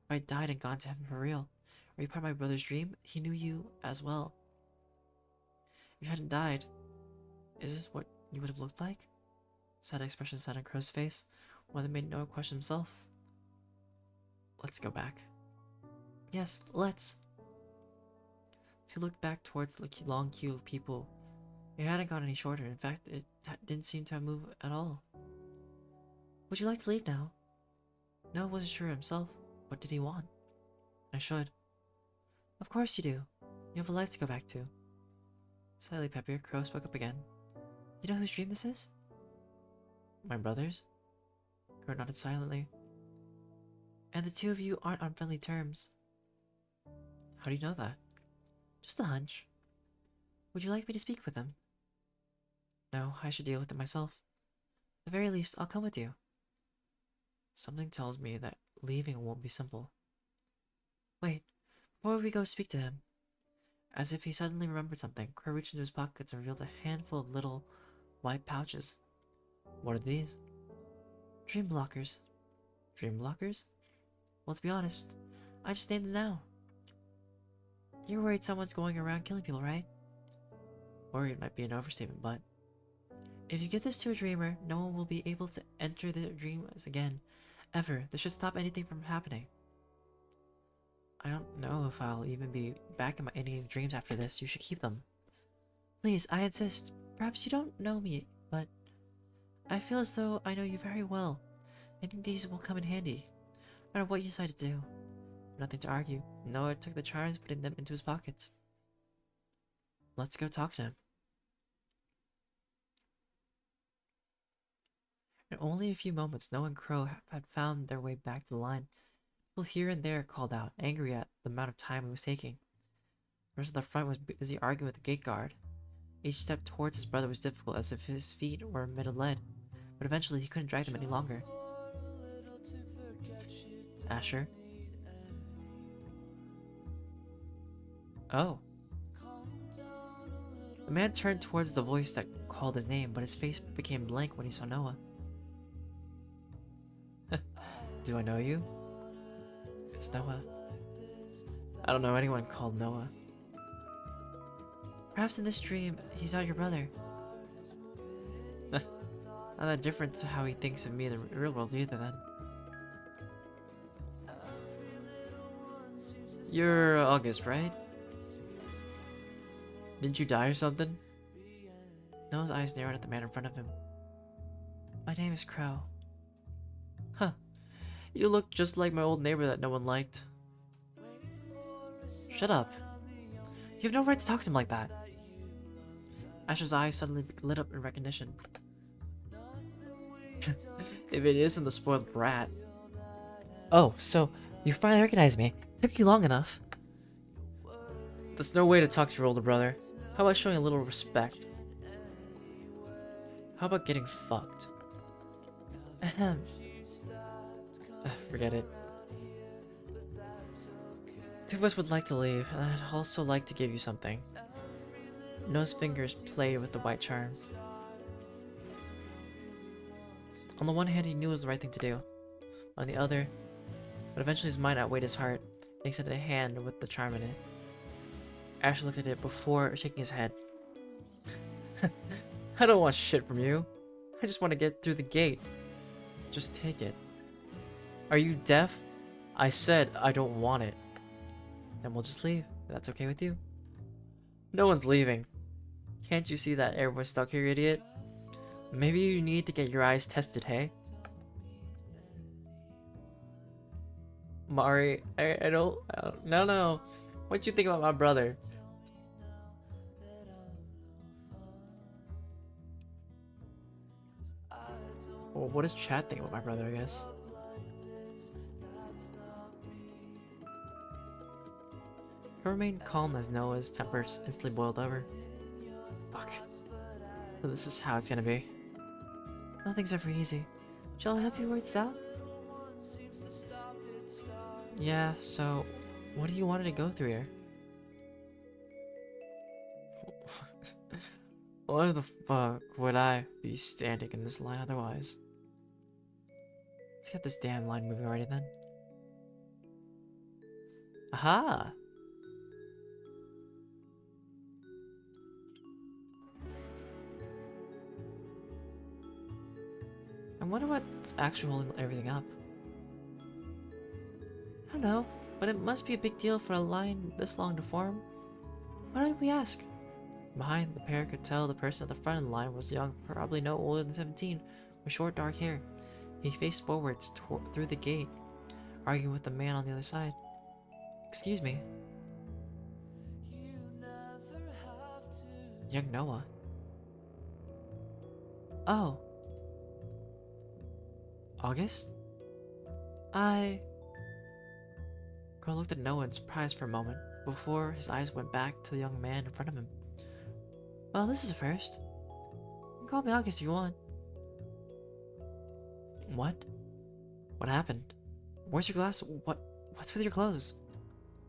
If I died and gone to heaven for real? Are you part of my brother's dream? He knew you as well. If you hadn't died, is this what you would have looked like? Sad expression sat on Crow's face, one that made Noah question himself. Let's go back. Yes, let's. He looked back towards the long queue of people. It hadn't gone any shorter. In fact, it didn't seem to have moved at all. Would you like to leave now? Noah wasn't sure himself. What did he want? I should. Of course you do. You have a life to go back to. Slightly peppier, Crow spoke up again. You know whose dream this is? My brother's? Crow nodded silently. And the two of you aren't on friendly terms. How do you know that? Just a hunch. Would you like me to speak with them? No, I should deal with it myself. At the very least, I'll come with you. Something tells me that leaving won't be simple. Wait, before we go speak to him. As if he suddenly remembered something, Crow reached into his pockets and revealed a handful of little white pouches. What are these? Dream blockers. Dream blockers? Well, to be honest, I just named them now. You're worried someone's going around killing people, right? Worried might be an overstatement, but if you give this to a dreamer, no one will be able to enter their dreams again. Ever. This should stop anything from happening. I don't know if I'll even be back in any dreams after this. You should keep them. Please, I insist. Perhaps you don't know me, but I feel as though I know you very well. I think these will come in handy, no matter what you decide to do. Nothing to argue. Noah took the charms, putting them into his pockets. Let's go talk to him. In only a few moments, Noah and Crow had found their way back to the line. People here and there called out, angry at the amount of time it was taking. The rest of the front was busy arguing with the gate guard. Each step towards his brother was difficult, as if his feet were made of lead, but eventually he couldn't drag them any longer. Asher? Oh. The man turned towards the voice that called his name, but his face became blank when he saw Noah. Do I know you? It's Noah. I don't know anyone called Noah. Perhaps in this dream, he's not your brother. Not that different to how he thinks of me in the real world either, then. You're August, right? Didn't you die or something? Noah's eyes narrowed at the man in front of him. My name is Crow. Huh. You look just like my old neighbor that no one liked. Shut up. You have no right to talk to him like that. Asher's eyes suddenly lit up in recognition. If it isn't the spoiled brat. Oh, so you finally recognized me. It took you long enough. That's no way to talk to your older brother. How about showing a little respect? How about getting fucked? Ahem. Forget it. Two of us would like to leave, and I'd also like to give you something. Noah's fingers played with the white charm. On the one hand, he knew it was the right thing to do. On the other, but eventually his mind outweighed his heart, and he extended a hand with the charm in it. Asher looked at it before shaking his head. I don't want shit from you. I just want to get through the gate. Just take it. Are you deaf? I said I don't want it. Then we'll just leave, if that's okay with you. No one's leaving. Can't you see that everyone's stuck here, you idiot? Maybe you need to get your eyes tested, hey? Mari, I don't, no. What do you think about my brother? Well, what does Chad think about my brother, I guess? He remained calm as Noah's temper instantly boiled over. Fuck. So this is how it's gonna be. Nothing's ever easy. Shall I help you work this out? Yeah, so what do you want to go through here? Why the fuck would I be standing in this line otherwise? Let's get this damn line moving already then. Aha! I wonder what's actually holding everything up. I don't know, but it must be a big deal for a line this long to form. Why don't we ask? Behind, the pair could tell the person at the front of the line was young, probably no older than 17, with short dark hair. He faced forwards through the gate, arguing with the man on the other side. Excuse me. Young Noah. Oh. August? Crow looked at Noah in surprise for a moment, before his eyes went back to the young man in front of him. Well, this is a first. You can call me August if you want. What? What happened? Where's your glass? What's with your clothes?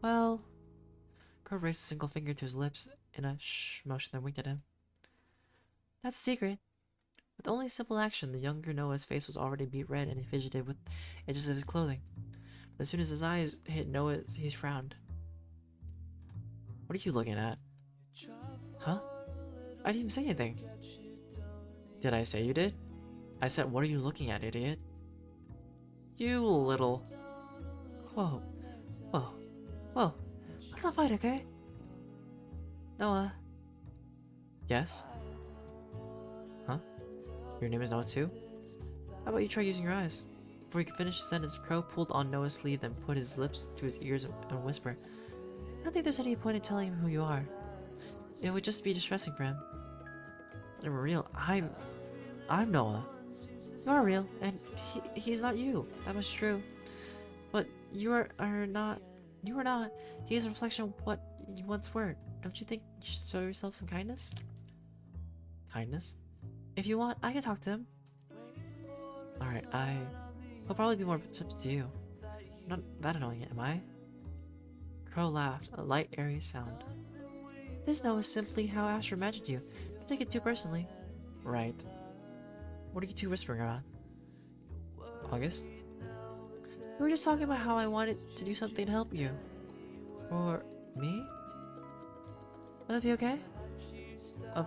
Well... Crow raised a single finger to his lips in a shh motion, then winked at him. That's a secret. With only a simple action, the younger Noah's face was already beet red and he fidgeted with edges of his clothing. But as soon as his eyes hit Noah's, he frowned. What are you looking at? Huh? I didn't even say anything. Did I say you did? I said, what are you looking at, idiot? You little... Whoa. Let's not fight, okay? Noah. Yes? Huh? Your name is Noah too? How about you try using your eyes? Before he could finish the sentence, Crow pulled on Noah's sleeve, then put his lips to his ears and whispered, I don't think there's any point in telling him who you are. It would just be distressing for him. It's never real. I'm Noah. You are real, and he's not you. That was true. But you are not. You are not. He is a reflection of what you once were. Don't you think you should show yourself some kindness? Kindness? If you want, I can talk to him. Alright, he'll probably be more receptive to you. I'm not that annoying, am I? Crow laughed, a light, airy sound. This now is simply how Asher imagined you. Don't take it too personally. Right. What are you two whispering about? August? We were just talking about how I wanted to do something to help you. For me? Will that be okay? Of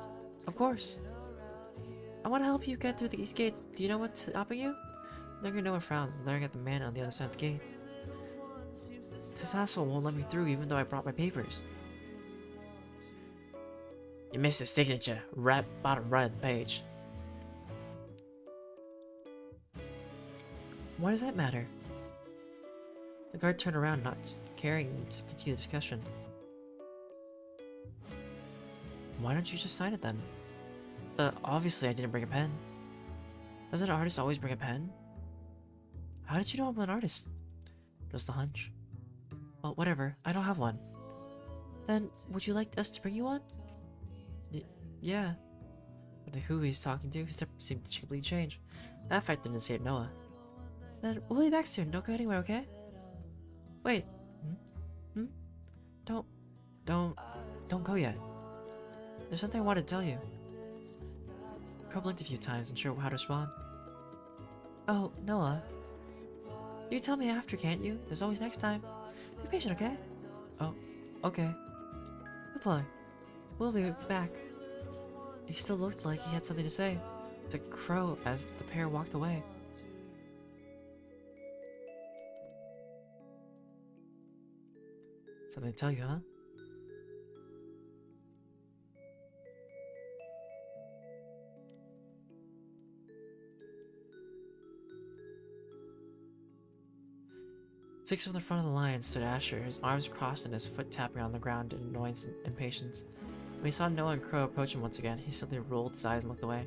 course. I want to help you get through these gates. Do you know what's stopping you? Looking Noah frowned, glaring at the man on the other side of the gate. This asshole won't let me through even though I brought my papers. You missed the signature, right bottom right of the page. Why does that matter? The guard turned around, not caring to continue the discussion. Why don't you just sign it then? Obviously I didn't bring a pen. Doesn't an artist always bring a pen? How did you know I'm an artist? Just a hunch. Well, whatever. I don't have one. Then, would you like us to bring you one? Yeah. But who he's talking to, his temper seemed to completely change. That fact didn't escape Noah. Then, we'll be back soon. Don't go anywhere, okay? Wait. Don't go yet. There's something I want to tell you. Crow blinked a few times, unsure how to respond. Oh, Noah. You can tell me after, can't you? There's always next time. Be patient, okay? Oh, okay. Good boy. We'll be back. He still looked like he had something to say to Crow as the pair walked away. Something to tell you, huh? Six from the front of the line stood Asher, his arms crossed and his foot tapping on the ground in annoyance and impatience. When he saw Noah and Crow approach him once again, he simply rolled his eyes and looked away.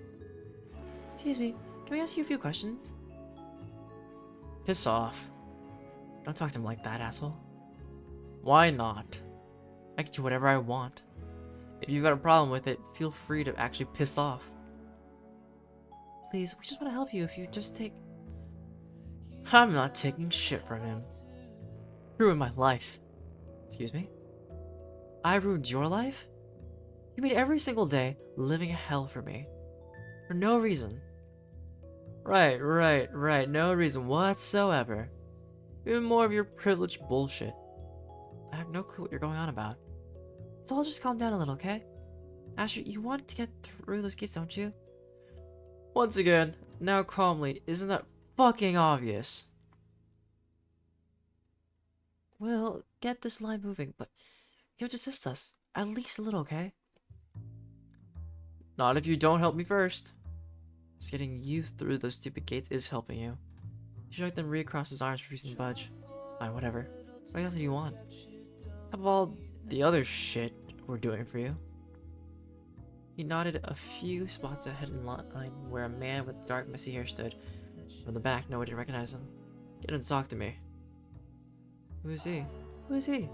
Excuse me, can we ask you a few questions? Piss off. Don't talk to him like that, asshole. Why not? I can do whatever I want. If you've got a problem with it, feel free to actually piss off. Please, we just want to help you if you just take... I'm not taking shit from him. Ruined my life. Excuse me? I ruined your life? You made every single day living hell for me. For no reason. Right. No reason whatsoever. Even more of your privileged bullshit. I have no clue what you're going on about. So I'll just calm down a little, okay? Asher, you want to get through those gates, don't you? Once again, now calmly, isn't that fucking obvious? We'll get this line moving, but you have to assist us. At least a little, okay? Not if you don't help me first. Just getting you through those stupid gates is helping you. He shrugged them across his arms, refusing to budge. Fine, whatever. What else do you want? Top of all the other shit we're doing for you. He nodded a few spots ahead in line where a man with dark, messy hair stood. From the back, nobody recognized him. Get him to talk to me. Who is he? Who is he?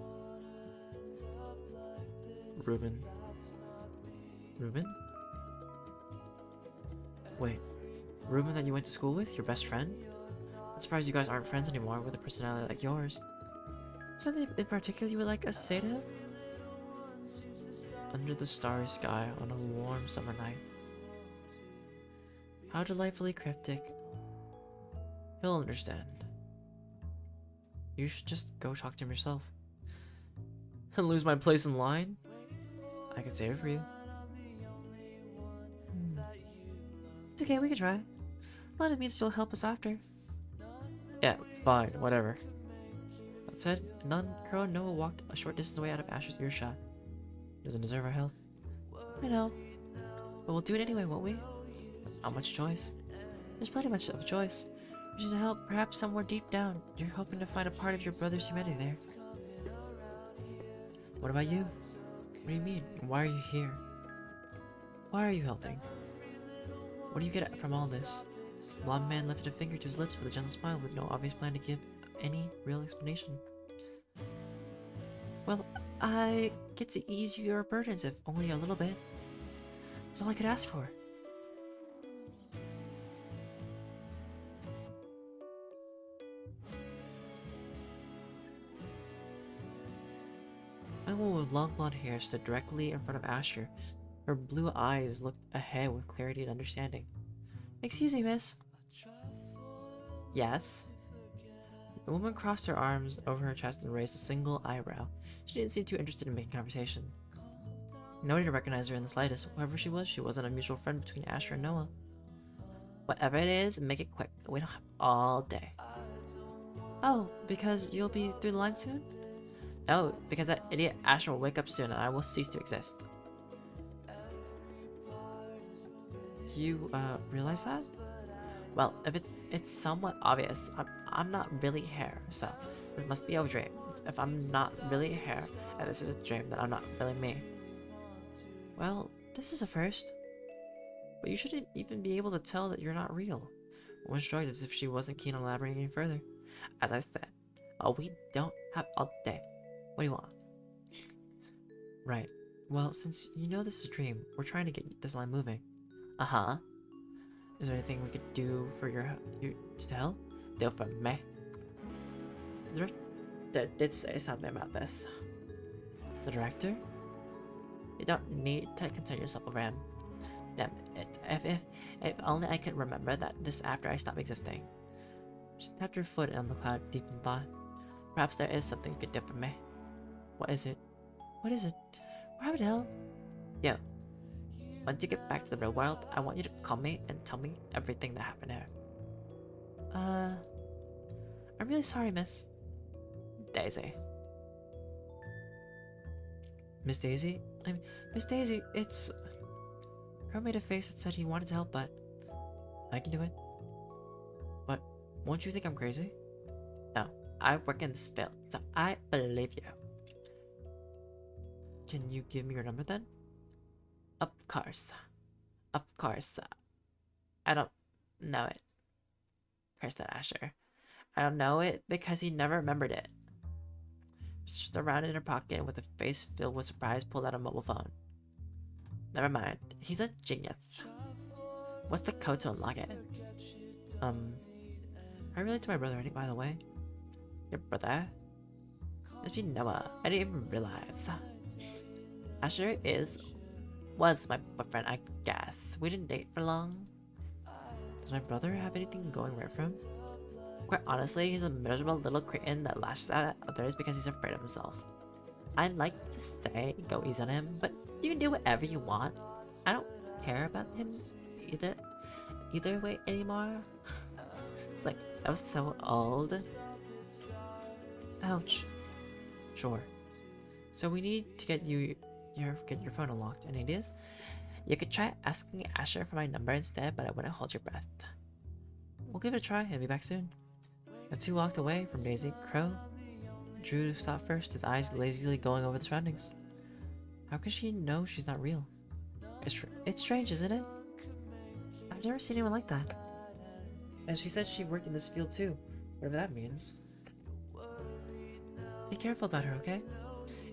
Ruben. Ruben? Wait, Ruben that you went to school with? Your best friend? I'm surprised you guys aren't friends anymore with a personality like yours. Something in particular you would like us to say to him? Under the starry sky on a warm summer night. How delightfully cryptic. He'll understand. You should just go talk to him yourself. And lose my place in line? I could save it for you. It's okay, we can try. A lot of means you'll help us after. Yeah, fine, whatever. That said, Crow and Noah walked a short distance away out of Asher's earshot. He doesn't deserve our help. I know. But we'll do it anyway, won't we? Not much choice. There's plenty much of a choice. Which is to help, perhaps somewhere deep down, you're hoping to find a part of your brother's humanity there. What about you? What do you mean? Why are you here? Why are you helping? What do you get from all this? The blonde man lifted a finger to his lips with a gentle smile with no obvious plan to give any real explanation. Well, I get to ease your burdens, if only a little bit. That's all I could ask for. young woman with long blonde hair stood directly in front of Asher. Her blue eyes looked ahead with clarity and understanding. Excuse me, miss. Yes? The woman crossed her arms over her chest and raised a single eyebrow. She didn't seem too interested in making conversation. Nobody didn't recognize her in the slightest. Whoever she wasn't a mutual friend between Asher and Noah. Whatever it is, make it quick. We don't have all day. Oh, because you'll be through the line soon? No, because that idiot Asher will wake up soon and I will cease to exist. You, realize that? Well, if it's somewhat obvious, I'm not really here, so this must be a dream. If I'm not really here, and this is a dream, then I'm not really me. Well, this is a first. But you shouldn't even be able to tell that you're not real. The woman shrugged as if she wasn't keen on elaborating any further. As I said, we don't have all day. What do you want? Right. Well, since you know this is a dream, we're trying to get this line moving. Uh-huh. Is there anything we could do for you to help? Do for me. The director did say something about this. The director? You don't need to concern yourself over him. Damn it. If only I could remember that this after I stop existing. She tapped her foot on the cloud deep in thought. Perhaps there is something you could do for me. What is it? What is it? Rabbit Hill? Yo. Once you get back to the real world, I want you to call me and tell me everything that happened here. I'm really sorry, miss. Daisy. Miss Daisy? Miss Daisy, it's... Crow made a face that said he wanted to help, but... I can do it. But, won't you think I'm crazy? No, I work in this field, so I believe you. Can you give me your number then? Of course. Of course. I don't know it. Cursed at Asher. I don't know it because he never remembered it. She stood around in her pocket and with a face filled with surprise pulled out a mobile phone. Never mind. He's a genius. What's the code to unlock it? I relate to my brother, by the way. Your brother? Must be Noah. I didn't even realize. Asher was my boyfriend, I guess. We didn't date for long. Does my brother have anything going right for him? Quite honestly, he's a miserable little cretin that lashes out at others because he's afraid of himself. I'd like to say go easy on him, but you can do whatever you want. I don't care about him either way anymore. It's like, that was so old. Ouch. Sure. So we need to get your phone unlocked. Any ideas? You could try asking Asher for my number instead, but I wouldn't hold your breath. We'll give it a try and be back soon. The two walked away from Daisy. Crow drew to stop first, his eyes lazily going over the surroundings. How can she know she's not real? It's strange, isn't it? I've never seen anyone like that. And she said she worked in this field too, whatever that means. Be careful about her, okay?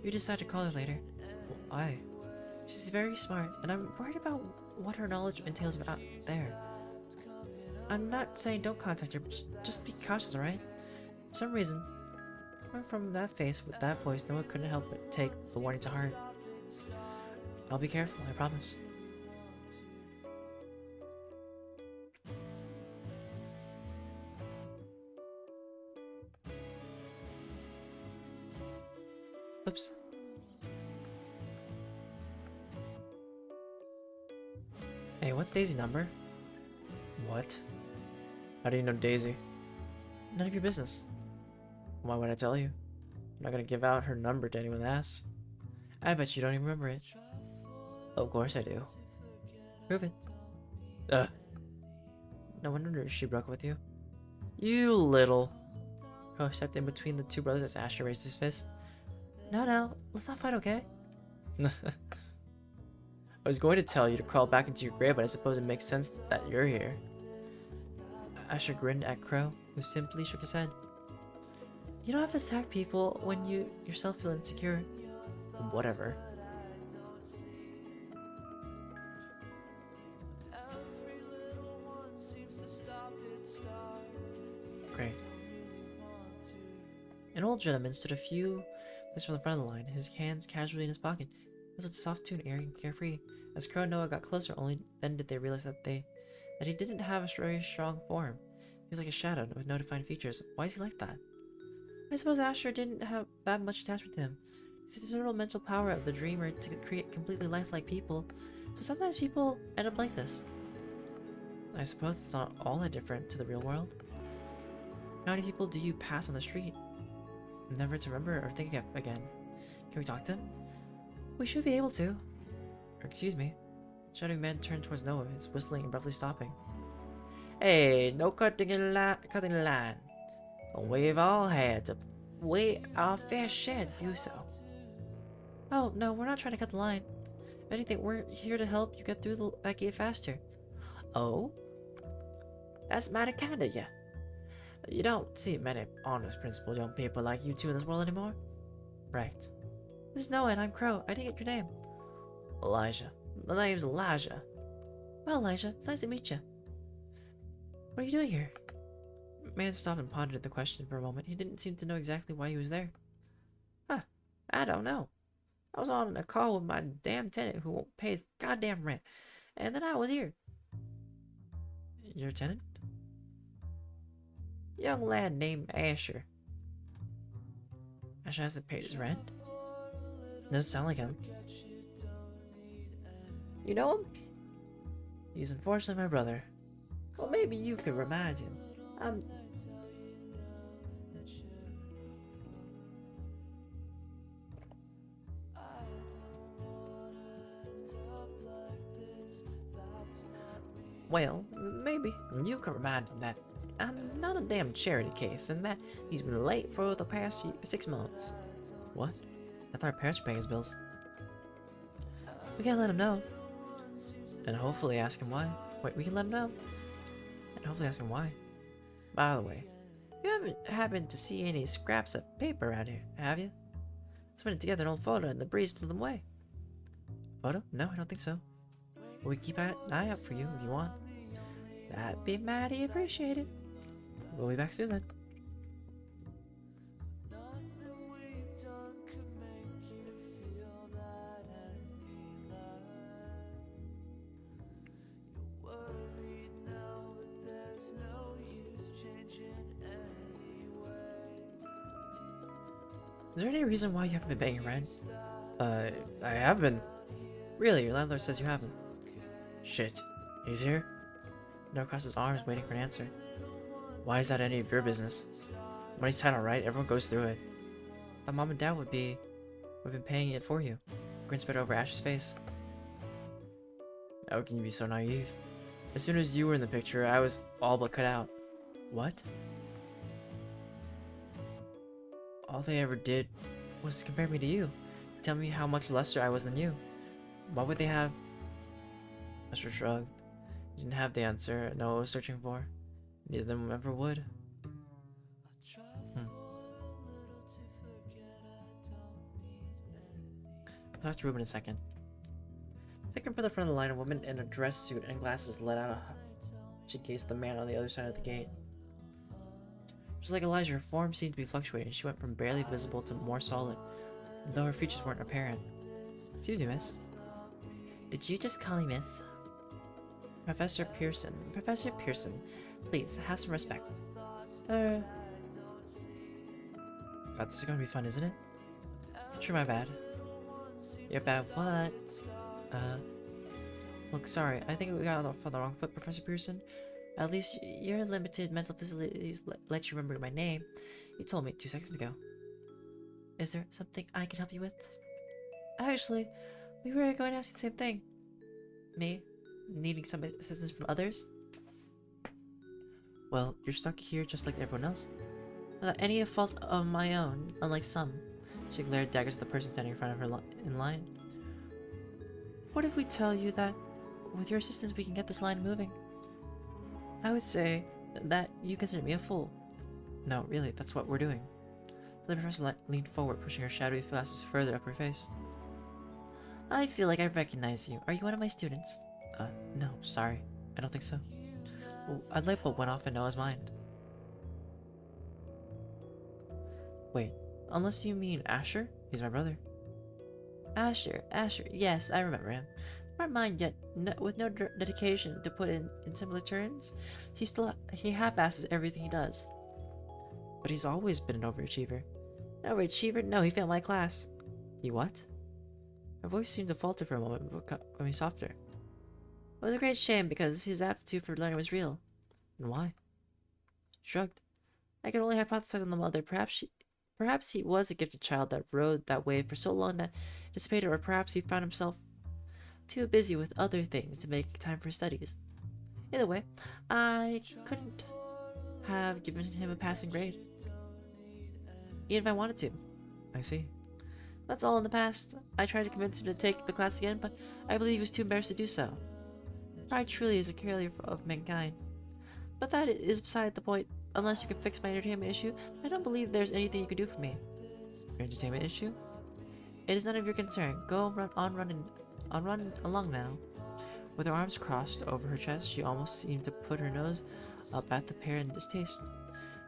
You decide to call her later. Why? She's very smart, and I'm worried about what her knowledge entails out there. I'm not saying don't contact her, but just be cautious, alright? For some reason, coming from that face with that voice, Noah couldn't help but take the warning to heart. I'll be careful, I promise. Oops. Hey, what's Daisy's number? What? How do you know Daisy? None of your business. Why would I tell you? I'm not gonna give out her number to anyone that asks. I bet you don't even remember it. Of course I do. Prove it. No wonder she broke up with you. You little... Crow stepped in between the two brothers as Asher raised his fist. No, let's not fight, okay? I was going to tell you to crawl back into your grave, but I suppose it makes sense that you're here. Asher grinned at Crow, who simply shook his head. You don't have to attack people when you yourself feel insecure. Whatever. Great. An old gentleman stood a few This from the front of the line, his hands casually in his pocket. It was a soft tune, airy and carefree. As Crow and Noah got closer, only then did they realize that he didn't have a very strong form. He was like a shadow with no defined features. Why is he like that? I suppose Asher didn't have that much attachment to him. It's the considerable mental power of the dreamer to create completely lifelike people, so sometimes people end up like this. I suppose it's not all that different to the real world. How many people do you pass on the street? Never to remember or think of again. Can we talk to him? We should be able to. Or excuse me. Shadowy man turned towards Noah, his whistling abruptly stopping. Hey, no cutting the line. We've all had to wait our fair share to do so. Oh, no, we're not trying to cut the line. If anything, we're here to help you get through that gate faster. Oh? That's mighty kind of you. You don't see many honest, principled young people like you two in this world anymore. Right. This is Noah and I'm Crow. I didn't get your name. Elijah. The name's Elijah. Well, Elijah, it's nice to meet you. What are you doing here? Man stopped and pondered the question for a moment. He didn't seem to know exactly why he was there. Huh. I don't know. I was on a call with my damn tenant who won't pay his goddamn rent. And then I was here. Your tenant? Young lad named Asher. Asher hasn't paid his rent? Doesn't sound like him. You know him? He's unfortunately my brother. Well, maybe you could remind him. Well, maybe you can remind him that I'm not a damn charity case and that he's been late for the past 6 months. What? I thought our parents were paying his bills. We can't let him know. And hopefully ask him why. Wait, we can let him know. And hopefully ask him why. By the way, you haven't happened to see any scraps of paper around here, have you? Let's put it together an old photo and the breeze blew them away. Photo? No, I don't think so. But we keep an eye out for you if you want. That'd be mighty appreciated. We'll be back soon then. Is there any reason why you haven't been paying your rent? I have been. Really, your landlord says you haven't. Shit. He's here? Noah crossed his arms, waiting for an answer. Why is that any of your business? Money's tight, alright? Everyone goes through it. Thought mom and dad would have been paying it for you. Grin spread over Ash's face. How can you be so naive? As soon as you were in the picture, I was all but cut out. What? All they ever did was compare me to you. Tell me how much lesser I was than you. Why would they have... Esther shrugged. He didn't have the answer Noah was searching for. Neither of them ever would. I'll talk to Ruben in a second. Second from the front of the line, a woman in a dress suit and glasses let out a... She gazed at the man on the other side of the gate. Just like Elijah, her form seemed to be fluctuating. She went from barely visible to more solid, though her features weren't apparent. Excuse me, miss. Did you just call me miss? Professor Pearson. Professor Pearson, please, have some respect. God, this is gonna be fun, isn't it? Sure, my bad. Your bad what? Look, sorry, I think we got off on the wrong foot, Professor Pearson. At least your limited mental facilities let you remember my name. You told me 2 seconds ago. Is there something I can help you with? Actually, we were going to ask you the same thing. Me? Needing some assistance from others? Well, you're stuck here just like everyone else. Without any fault of my own, unlike some. She glared daggers at the person standing in front of her in line. What if we tell you that with your assistance we can get this line moving? I would say that you consider me a fool. No, really, that's what we're doing. The professor leaned forward, pushing her shadowy glasses further up her face. I feel like I recognize you. Are you one of my students? No, sorry. I don't think so. Well, a light bulb went off in Noah's mind. Wait, unless you mean Asher? He's my brother. Asher, yes, I remember him. Smart mind, yet with no dedication to put in simpler terms. He half-asses everything he does. But he's always been an overachiever. An overachiever? No, he failed my class. He what? Her voice seemed to falter for a moment before becoming softer. It was a great shame because his aptitude for learning was real. And why? She shrugged. I could only hypothesize on the mother. Perhaps he was a gifted child that rode that wave for so long that it dissipated, or perhaps he found himself too busy with other things to make time for studies. Either way, I couldn't have given him a passing grade, even if I wanted to. I see. That's all in the past. I tried to convince him to take the class again, but I believe he was too embarrassed to do so. Pride truly is a killer of mankind. But that is beside the point. Unless you can fix my entertainment issue, I don't believe there's anything you can do for me. Your entertainment issue? It is none of your concern. Go run along now. With her arms crossed over her chest, she almost seemed to put her nose up at the pair in distaste.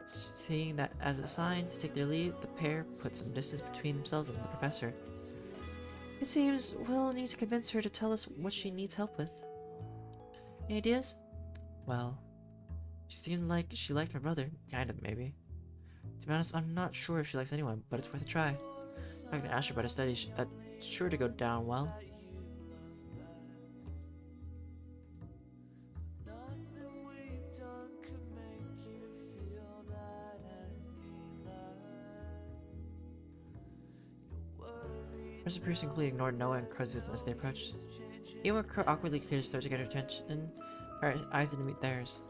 Seeing that as a sign to take their leave, the pair put some distance between themselves and the professor. It seems we'll need to convince her to tell us what she needs help with. Any ideas? Well, she seemed like she liked my brother. Kind of, maybe. To be honest, I'm not sure if she likes anyone, but it's worth a try. If I can ask her about a study, that's sure to go down well. Professor Pearson completely ignored Noah and Crow's as they approached. Even when Crow awkwardly cleared his throat to get her attention, her eyes didn't meet theirs.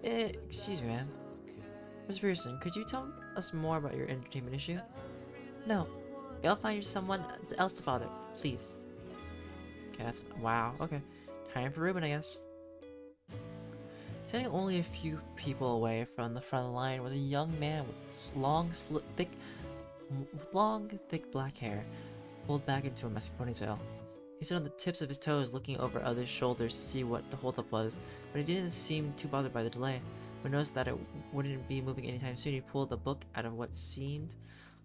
Excuse me, ma'am. Professor Pearson, could you tell us more about your entertainment issue? No. You'll find someone else to bother, please. Okay, that's... wow, okay. Time for Ruben, I guess. Standing only a few people away from the front line was a young man with long, thick black hair, pulled back into a messy ponytail. He stood on the tips of his toes, looking over others' shoulders to see what the holdup was, but he didn't seem too bothered by the delay. When he noticed that it wouldn't be moving anytime soon, he pulled a book out of what seemed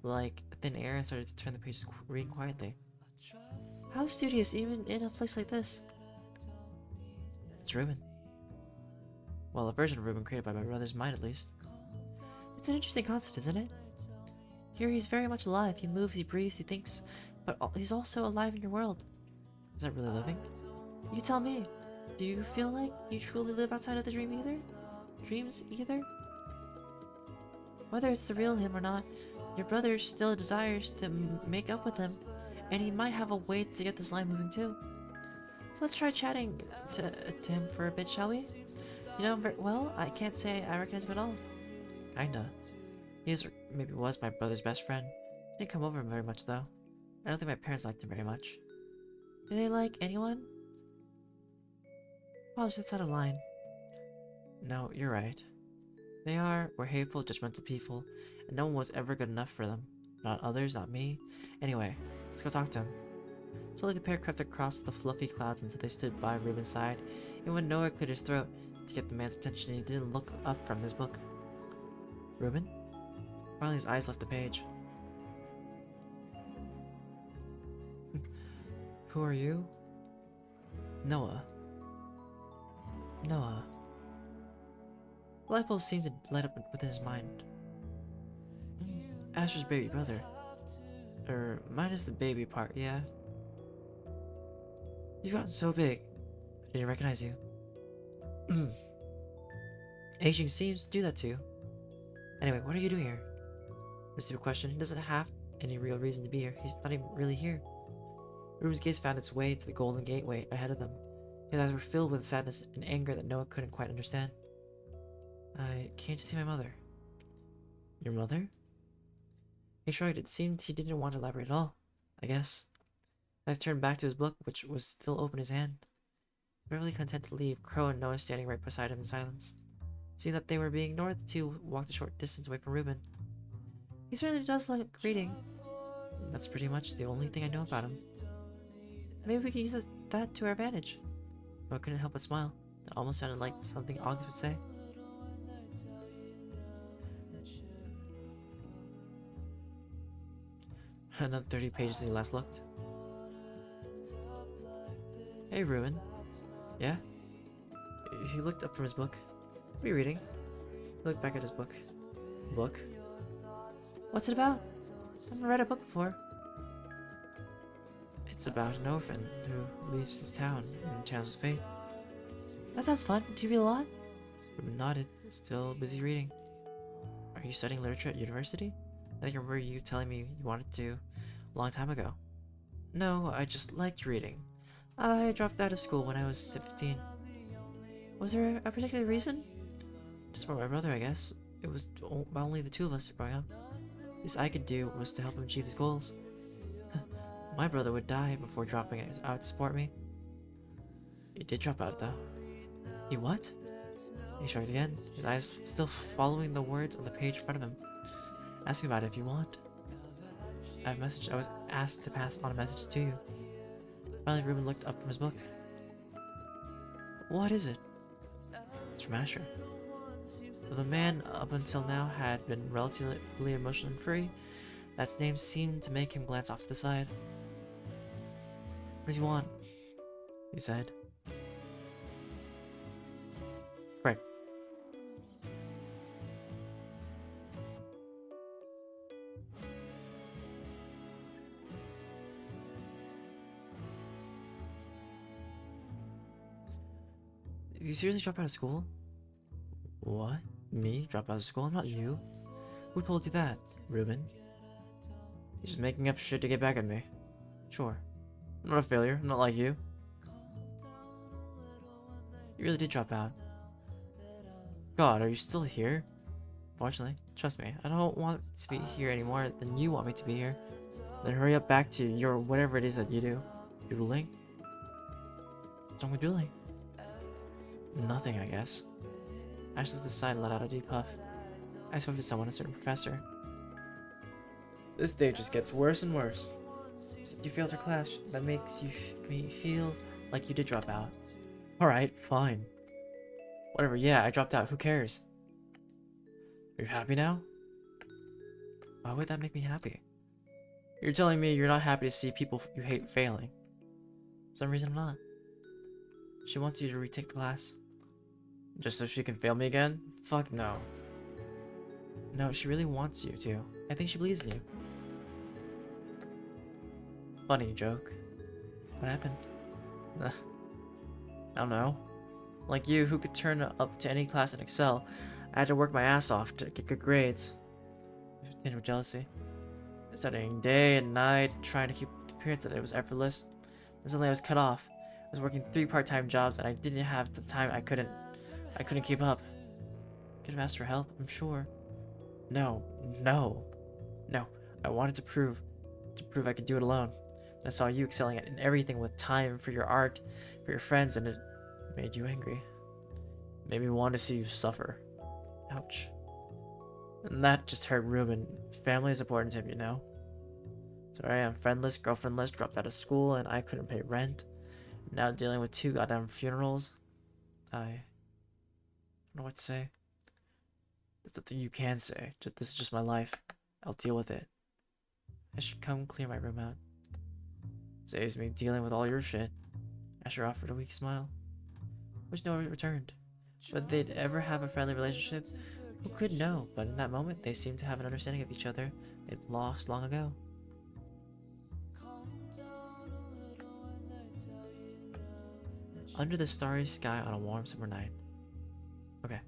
like thin air and started to turn the pages, reading quietly. How studious, even in a place like this? It's Ruben. Well, a version of Ruben created by my brother's mind, at least. It's an interesting concept, isn't it? Here he's very much alive. He moves, he breathes, he thinks, but he's also alive in your world. Is that really living? You tell me. Do you feel like you truly live outside of the dreams either? Whether it's the real him or not, your brother still desires to make up with him, and he might have a way to get this line moving too. So let's try chatting to him for a bit, shall we? You know him very well? I can't say I recognize him at all. Kinda. Maybe was my brother's best friend. Didn't come over very much though. I don't think my parents liked him very much. Do they like anyone? Apologies, that's out of line. No, you're right. Were hateful, judgmental people, and no one was ever good enough for them. Not others, not me. Anyway, let's go talk to him. Slowly the pair crept across the fluffy clouds until they stood by Ruben's side, and when Noah cleared his throat to get the man's attention, he didn't look up from his book. Ruben? Finally his eyes left the page. Who are you? Noah. Noah. The light bulb seemed to light up within his mind. Asher's baby brother. Minus the baby part, yeah. You've gotten so big. I didn't recognize you. Aging seems to do that to you. Anyway, what are you doing here? A stupid question. He doesn't have any real reason to be here. He's not even really here. Ruben's gaze found its way to the golden gateway ahead of them. His eyes were filled with sadness and anger that Noah couldn't quite understand. I came to see my mother. Your mother? He shrugged. It seemed he didn't want to elaborate at all. I guess. I turned back to his book, which was still open in his hand. Barely content to leave, Crow and Noah standing right beside him in silence. Seeing that they were being ignored, the two walked a short distance away from Ruben. He certainly does like reading. That's pretty much the only thing I know about him. Maybe we can use that to our advantage. Noah couldn't help but smile. That almost sounded like something August would say. Another 30 pages since you last looked. Hey, Ruin. Yeah? He looked up from his book. What are you reading? He looked back at his book. Book? What's it about? I've never read a book before. It's about an orphan who leaves his town and channels his fate. That sounds fun. Do you read a lot? Ruben nodded, still busy reading. Are you studying literature at university? I think I remember you telling me you wanted to a long time ago. No, I just liked reading. I dropped out of school when I was 15. Was there a particular reason? To support my brother, I guess. It was only the two of us growing up. The least I could do was to help him achieve his goals. My brother would die before dropping out to support me. He did drop out, though. He what? He shrugged again, his eyes still following the words on the page in front of him. Ask about it if you want. I was asked to pass on a message to you. Finally, Ruben looked up from his book. What is it? It's from Asher. Though the man up until now had been relatively emotionally free, that name seemed to make him glance off to the side. What do you want? He said. Frick. You seriously drop out of school? What? Me? Drop out of school? I'm not you. Who told you that? Ruben? You're just making up shit to get back at me. Sure. I'm not a failure. I'm not like you. You really did drop out. God, are you still here? Fortunately, trust me, I don't want to be here any more than you want me to be here. Then hurry up back to your whatever it is that you do. Doodling? What's wrong with doodling? Nothing, I guess. Ash looked aside and let out a deep puff. I spoke to someone, a certain professor. This day just gets worse and worse. You failed your class. That makes me feel like you did drop out. Alright, fine. Whatever, yeah, I dropped out. Who cares? Are you happy now? Why would that make me happy? You're telling me you're not happy to see people you hate failing. For some reason I'm not. She wants you to retake the class. Just so she can fail me again? Fuck no. No, she really wants you to. I think she believes in you. Funny joke. What happened? I don't know. Like you, who could turn up to any class and excel, I had to work my ass off to get good grades. Tinged with jealousy. Studying day and night, trying to keep the appearance that it was effortless. And suddenly I was cut off. I was working 3 part-time jobs and I didn't have the time. I couldn't keep up. Could have asked for help, I'm sure. No. I wanted to prove I could do it alone. And I saw you excelling in everything with time for your art, for your friends, and it made you angry. It made me want to see you suffer. Ouch. And that just hurt Ruben. Family is important to him, you know. So I am friendless, girlfriendless, dropped out of school, and I couldn't pay rent. Now dealing with 2 goddamn funerals. I don't know what to say. There's nothing you can say. This is just my life. I'll deal with it. I should come clear my room out. Saves me dealing with all your shit. Asher offered a weak smile, which no one returned. Whether they'd ever have a friendly relationship, who could know? But in that moment, they seemed to have an understanding of each other they'd lost long ago. Under the starry sky on a warm summer night. Okay.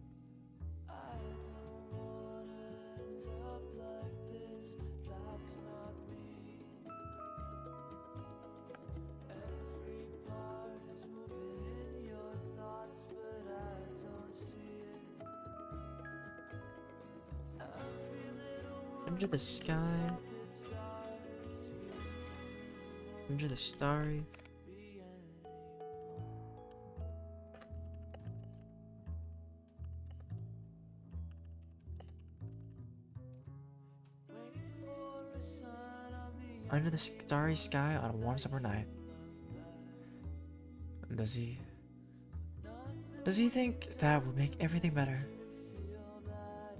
Under the sky, under the starry. Under the starry sky on a warm summer night. Does he think that would make everything better?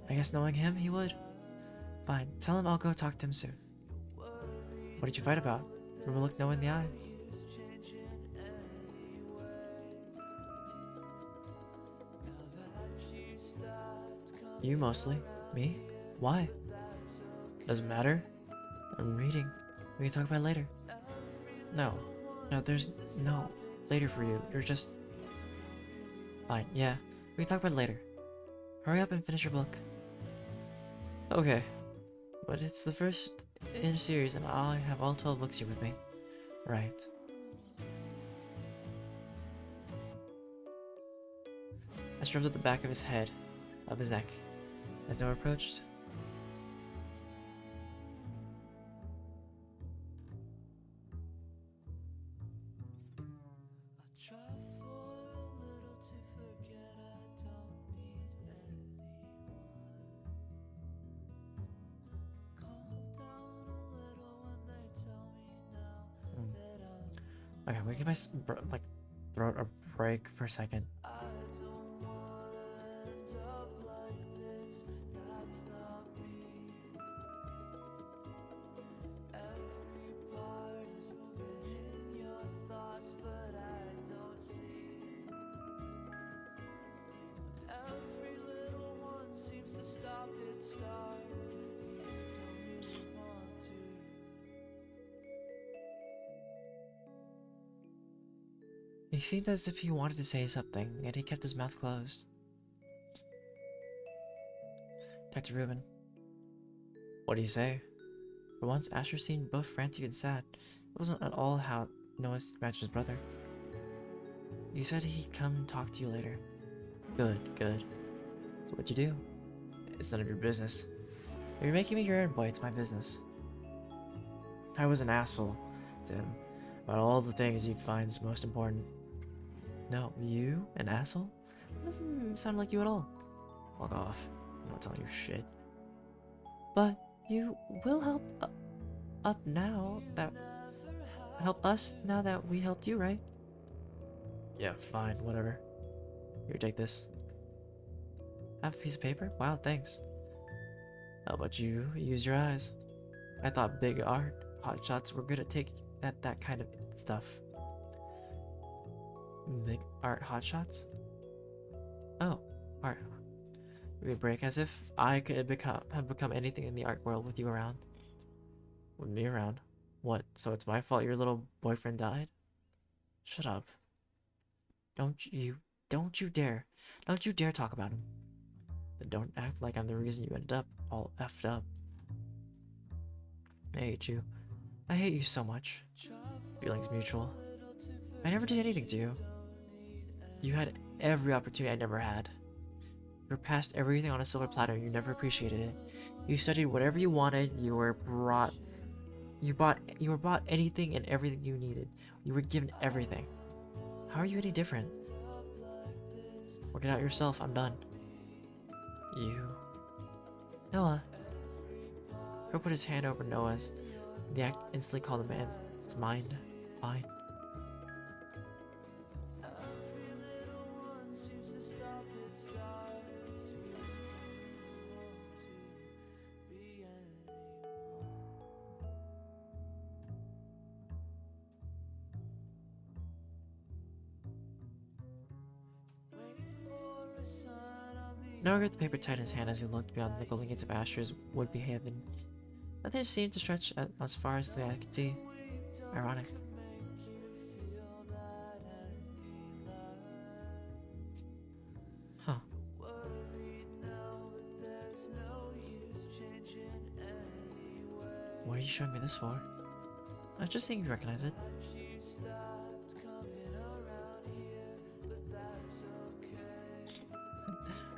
I guess knowing him, he would. Fine, tell him I'll go talk to him soon. What did you fight about? Rumor looked no in the eye. You mostly. Me? Why? Doesn't matter. I'm reading. We can talk about it later. No. No, there's no later for you. You're just... Fine, yeah. We can talk about it later. Hurry up and finish your book. Okay. But it's the first in a series and I have all 12 books here with me. Right. I stroked at the back of his head, of his neck, as Noah approached. Okay, we give my like throat a break for a second. He seemed as if he wanted to say something, yet he kept his mouth closed. Dr. Rubin. What do you say? For once, Asher seemed both frantic and sad. It wasn't at all how Noah imagined his brother. You said he'd come and talk to you later. Good, good. So what'd you do? It's none of your business. If you're making me your errand boy, it's my business. I was an asshole to him about all the things he finds most important. No, you? An asshole? That doesn't sound like you at all. Walk off. I'm not telling you shit. But you will help up now that... Help us now that we helped you, right? Yeah, fine, whatever. Here, take this. Have a piece of paper? Wow, thanks. How about you? Use your eyes. I thought big art hotshots were good at taking that kind of stuff. Big art hotshots? Oh, art. Give me a break, as if I could have become anything in the art world with you around. With me around? What, so it's my fault your little boyfriend died? Shut up. Don't you dare talk about him. But don't act like I'm the reason you ended up all effed up. I hate you. I hate you so much. Feelings mutual. I never did anything to you. You had every opportunity I never had. You were passed everything on a silver platter and you never appreciated it. You studied whatever you wanted, you were bought anything and everything you needed. You were given everything. How are you any different? Work it out yourself, I'm done. You... Noah. Herb put his hand over Noah's. The act instantly called the man's mind. Fine. Noah gripped the paper tight in his hand as he looked beyond the golden gates of Asher's would-be haven. Nothing seemed to stretch as far as the eye could see. Ironic. Huh. What are you showing me this for? I was just seeing if you recognize it.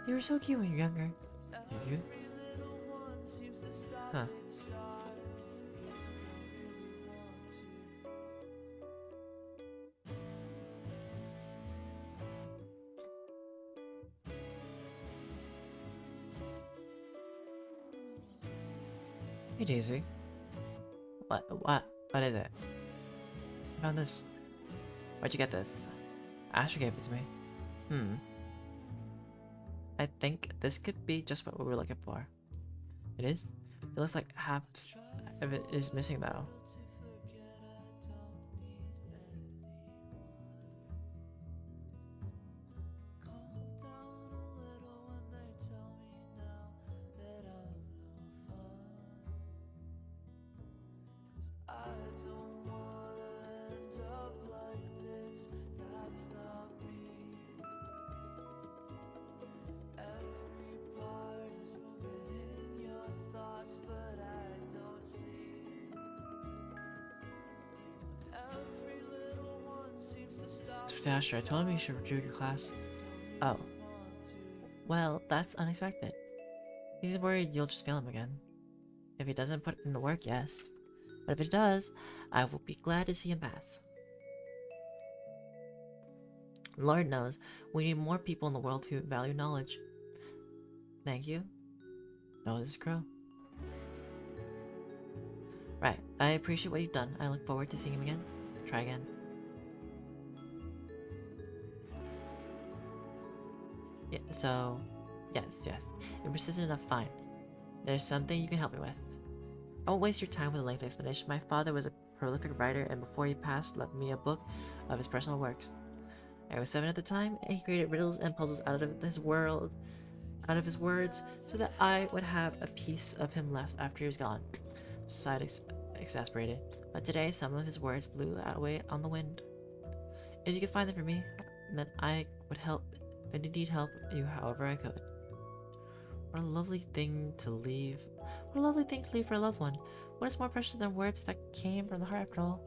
You were so cute when you were younger. You cute? Huh. Hey Daisy. What is it? I found this. Where'd you get this? Asher gave it to me. I think this could be just what we were looking for. It is? It looks like half of it is missing though. Mr. Dasher, I told him you should redo your class. Oh. Well, that's unexpected. He's worried you'll just fail him again. If he doesn't put in the work, yes. But if he does, I will be glad to see him pass. Lord knows, we need more people in the world who value knowledge. Thank you. No, this is Crow. Right, I appreciate what you've done. I look forward to seeing him again. Try again. Yeah, so... Yes. You're persistent enough, fine. There's something you can help me with. I won't waste your time with a lengthy explanation. My father was a prolific writer, and before he passed, left me a book of his personal works. I was 7 at the time, and he created riddles and puzzles out of his words, so that I would have a piece of him left after he was gone. Sighed exasperated. But today, some of his words blew away on the wind. If you could find them for me, then I would help, and indeed help you however I could. What a lovely thing to leave. What a lovely thing to leave for a loved one. What is more precious than words that came from the heart after all?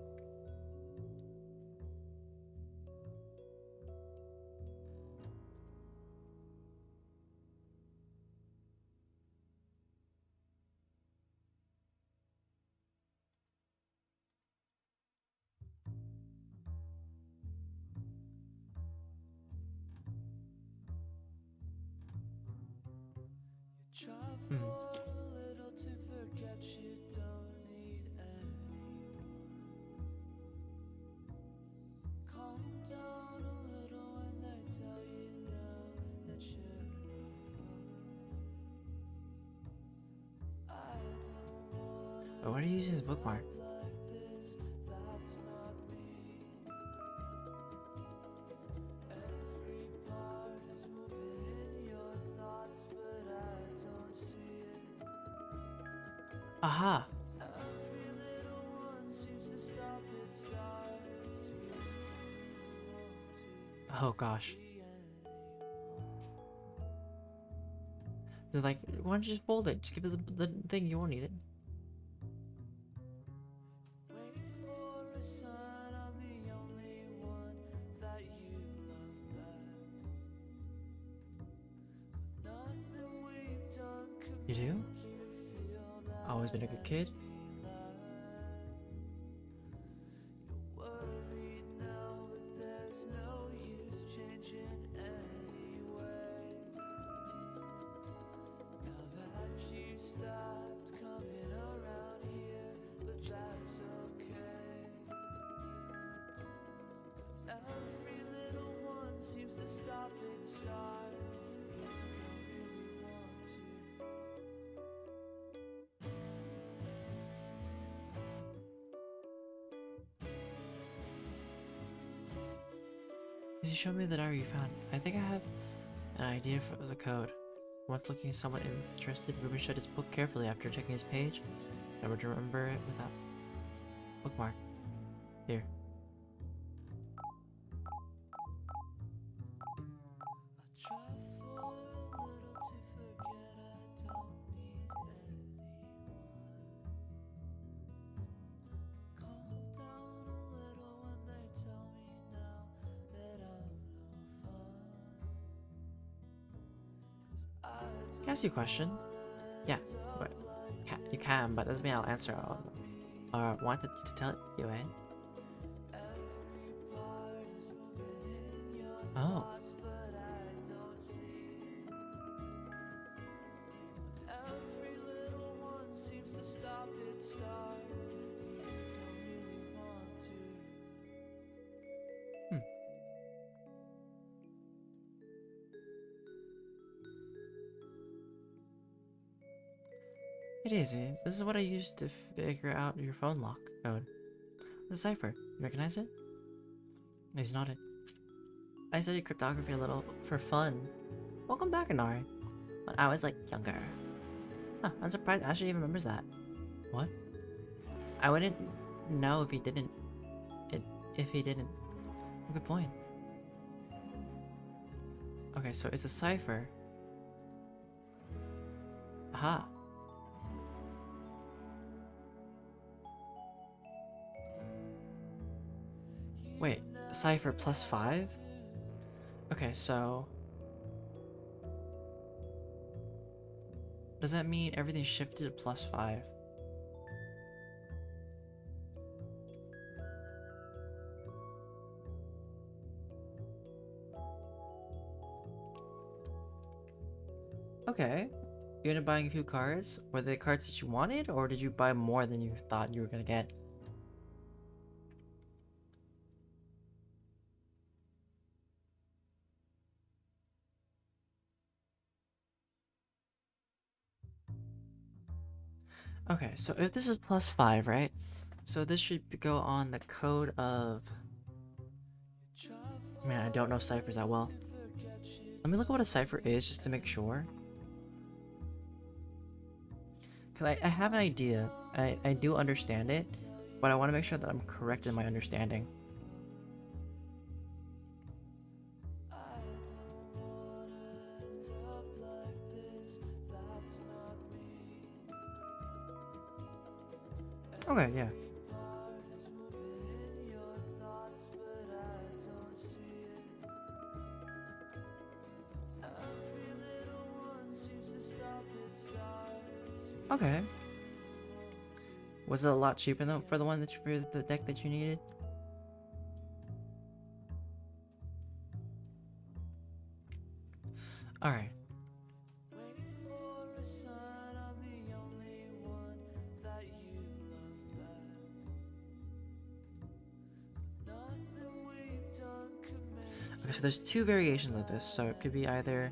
Hmm. But what are you using as a bookmark? Aha! Oh gosh. They're like, why don't you just fold it? Just give it the thing, you won't need it. You do? Always been a good kid? Did you show me the diary you found? I think I have an idea for the code. Once looking somewhat interested, Ruben shut his book carefully after checking his page. Never to remember it without bookmark. Here. Can I ask you a question? Yeah, but you can, but doesn't mean I'll answer. Wanted to tell it you, eh? Oh. Hmm. It is, eh? This is what I used to figure out your phone lock code. The cipher. You recognize it? He's nodded. I studied cryptography a little for fun. Welcome back, Inari. When I was like younger. Huh, I'm surprised Ashley even remembers that. What? I wouldn't know if he didn't. if he didn't? Good point. Okay, so it's a cipher. Aha. Wait, cipher +5? Okay, so does that mean everything shifted to +5? Okay. You ended up buying a few cards? Were they cards that you wanted, or did you buy more than you thought you were gonna get? Okay, so if this is +5, right? So this should go on the code of... Man, I don't know ciphers that well. Let me look at what a cipher is just to make sure. Because I have an idea. I do understand it, but I want to make sure that I'm correct in my understanding. Okay, yeah. Okay. Was it a lot cheaper though for the one that for the deck that you needed? All right. Okay, so there's two variations of this, so it could be either...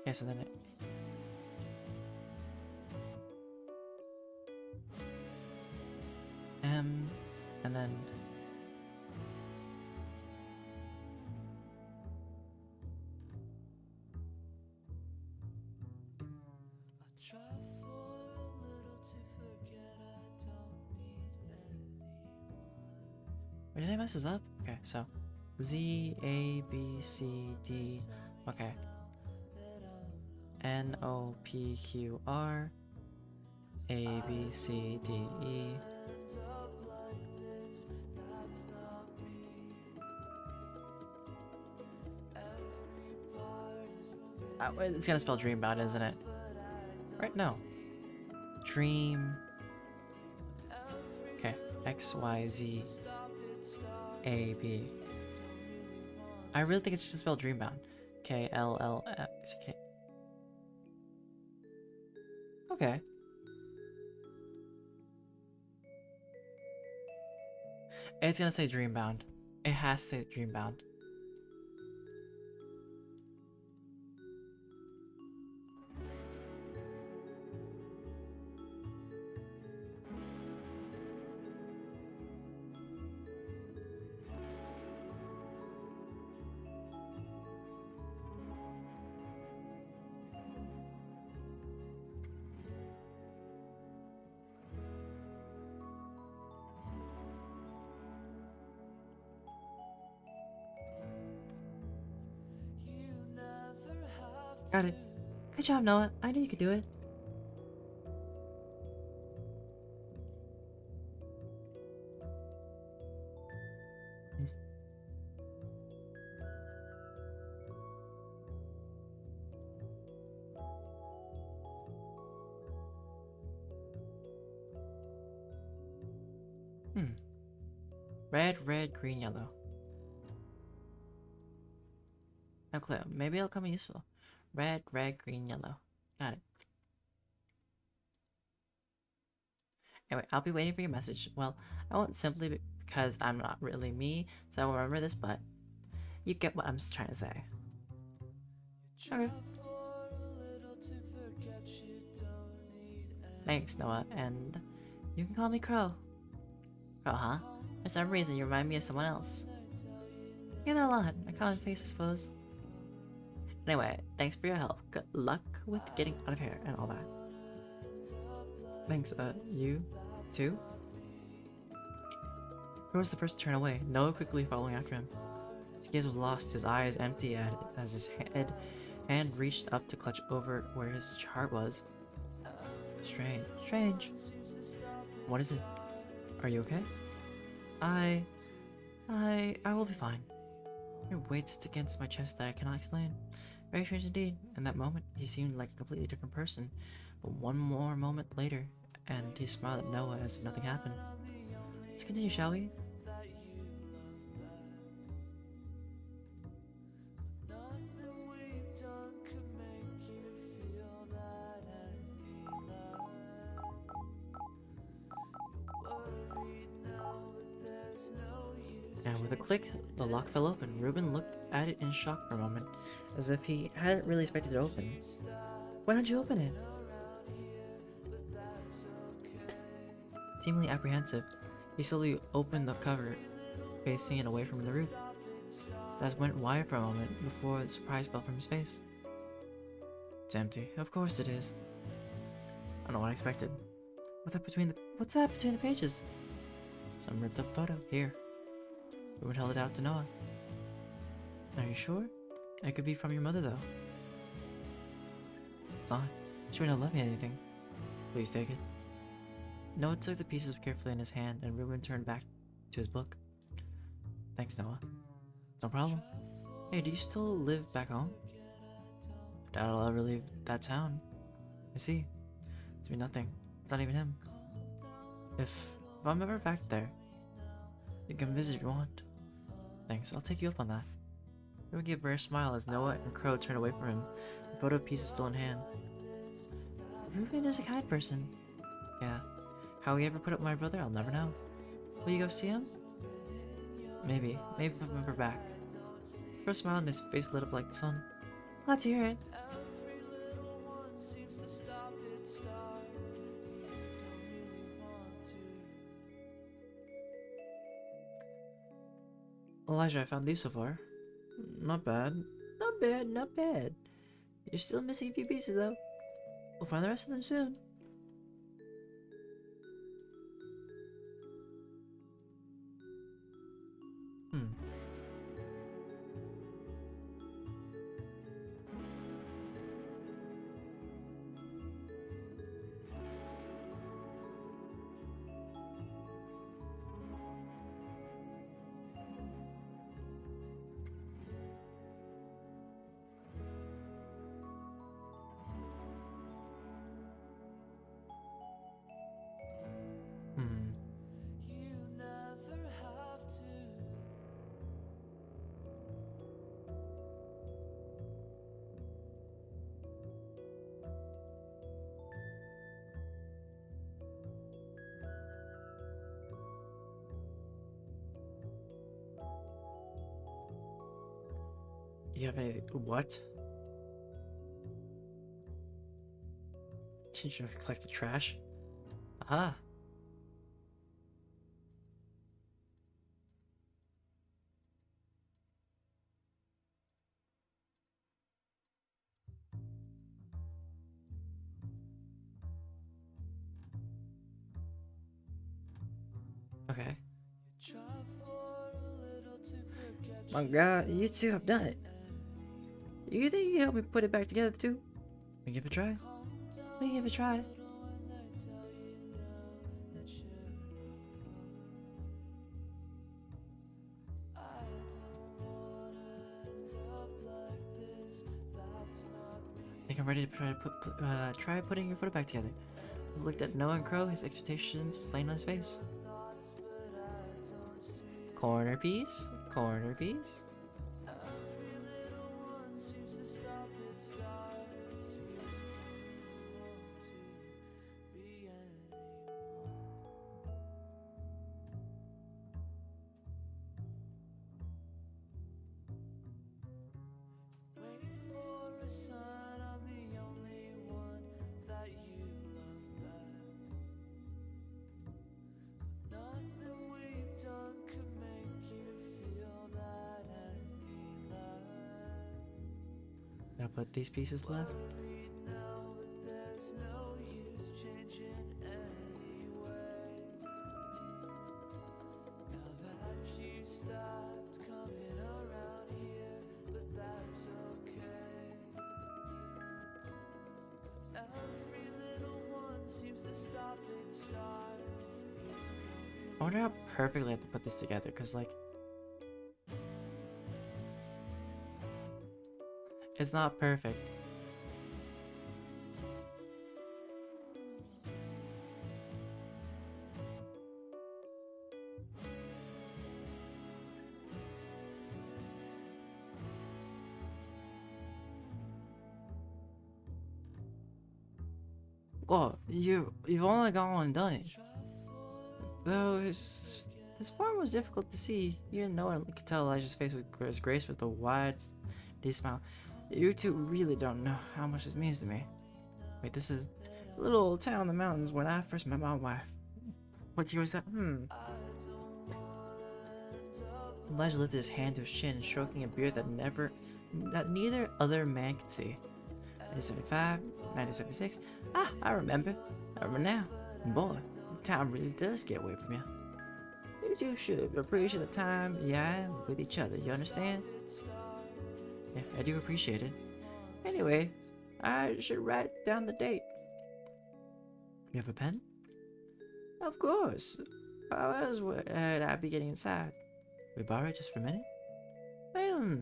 Yeah, so then it... M, and then... Wait, did I mess this up? Okay, so Z, A, B, C, D, okay. N, O, P, Q, R, A, B, C, D, E. It's gonna spell Dreambound, isn't it? Right? No. Dream. Okay. X, Y, Z, A, B. I really think it's just spelled Dreambound. K, L, L, F, K. Okay. It's gonna say Dreambound. It has to say Dreambound. Got it. Good job, Noah. I knew you could do it. Hmm. Red, red, green, yellow. No clue. Maybe it'll come in useful. Red, red, green, yellow. Got it. Anyway, I'll be waiting for your message. Well, I won't simply because I'm not really me, so I won't remember this, but you get what I'm trying to say. Okay. Thanks, Noah, and you can call me Crow. Crow, huh? For some reason, you remind me of someone else. I get that a lot. A common face, I suppose. Anyway, thanks for your help. Good luck with getting out of here and all that. Thanks, you too? Crow was the first to turn away, Noah quickly following after him. His gaze was lost, his eyes empty as his hand reached up to clutch over where his heart was. Strange. What is it? Are you okay? I will be fine. Your weight sits against my chest that I cannot explain. Very strange indeed. In that moment, he seemed like a completely different person. But one more moment later, and he smiled at Noah as if nothing happened. Let's continue, shall we? And with a click, the lock fell open. Ruben looked at it in shock for a moment, as if he hadn't really expected it to open. Why don't you open it? Seemingly apprehensive, he slowly opened the cover, facing it away from the roof. His eyes went wide for a moment before the surprise fell from his face. It's empty. Of course it is. I don't know what I expected. What's that between the pages? Some ripped up photo. Here. Ruben held it out to Noah. Are you sure? It could be from your mother, though. It's odd. She wouldn't have left me anything. Please take it. Noah took the pieces carefully in his hand, and Ruben turned back to his book. Thanks, Noah. No problem. Hey, do you still live back home? Doubt I'll ever leave that town. I see. It's me nothing. It's not even him. If I'm ever back there, you can visit if you want. Thanks, I'll take you up on that. Ruben gave a rare smile as Noah and Crow turned away from him, the photo pieces still in hand. Ruben is a kind person. Yeah. How he ever put up with my brother, I'll never know. Will you go see him? Maybe if I'm ever back. Crow smiled and his face lit up like the sun. Glad to hear it. Elijah, I found these so far. Not bad. Not bad. You're still missing a few pieces though. We'll find the rest of them soon. You have any what? Did you collect the trash? Ah. Okay. My god, you two have done it. You think you can help me put it back together too? We give it a try. We give it a try. I think I'm ready to try putting your photo back together. He looked at Noah and Crow, his expectations plain on his face. Corner piece? Corner piece? put these pieces left. I wonder how perfectly I have to put this together, because, like, it's not perfect. Well, you've only gone and done it. Though this form was difficult to see. Even no one could tell Elijah's face was graced with a wide, deep smile. You two really don't know how much this means to me. Wait, this is a little old town in the mountains when I first met my wife. What year was that? Elijah lifted his hand to his chin, stroking a beard that neither other man could see. 1975, 1976. Ah, I remember now. Boy, time really does get away from you. You two should appreciate the time you have with each other, you understand? Yeah, I do appreciate it. Anyway, I should write down the date. You have a pen? Of course. How else would I be getting inside? We borrow it just for a minute? Well,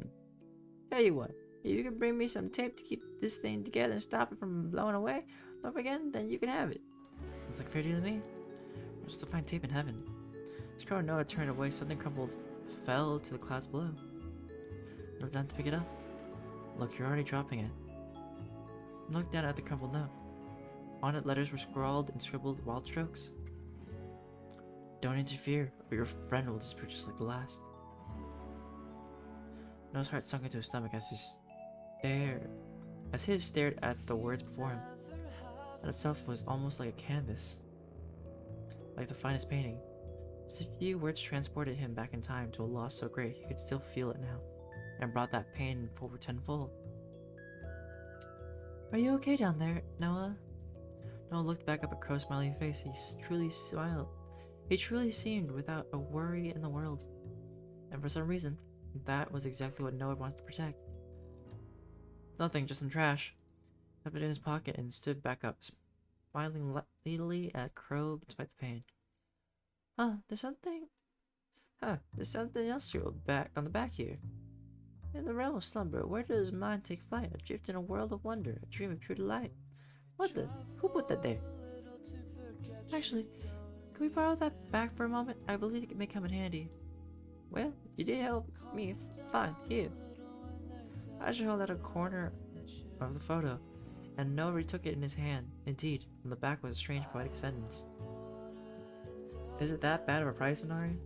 tell you what, if you can bring me some tape to keep this thing together and stop it from blowing away off again, then you can have it. Looks like a fair deal to me. We'll still find tape in heaven. As Crow and Noah turned away, something crumbled fell to the clouds below. Looked down to pick it up. Look, you're already dropping it. Looked down at the crumpled note. On it, letters were scrawled and scribbled wild strokes. Don't interfere, or your friend will disappear just like the last. Noah's heart sunk into his stomach as his stared at the words before him. That itself was almost like a canvas, like the finest painting. Just a few words transported him back in time to a loss so great he could still feel it now, and brought that pain forward tenfold. Are you okay down there, Noah? Noah looked back up at Crow's smiling face. He truly smiled. He truly seemed without a worry in the world. And for some reason, that was exactly what Noah wanted to protect. Nothing, just some trash. Tucked it in his pocket and stood back up, smiling lightly at Crow despite the pain. There's something else back on the back here. In the realm of slumber, where does mind take flight? Adrift in a world of wonder, a dream of pure delight. What the? Who put that there? Actually, can we borrow that back for a moment? I believe it may come in handy. Well, you did help me. Fine, here. I should hold out a corner of the photo, and Noah retook it in his hand. Indeed, on the back was a strange poetic sentence. Is it that bad of a price, Inari?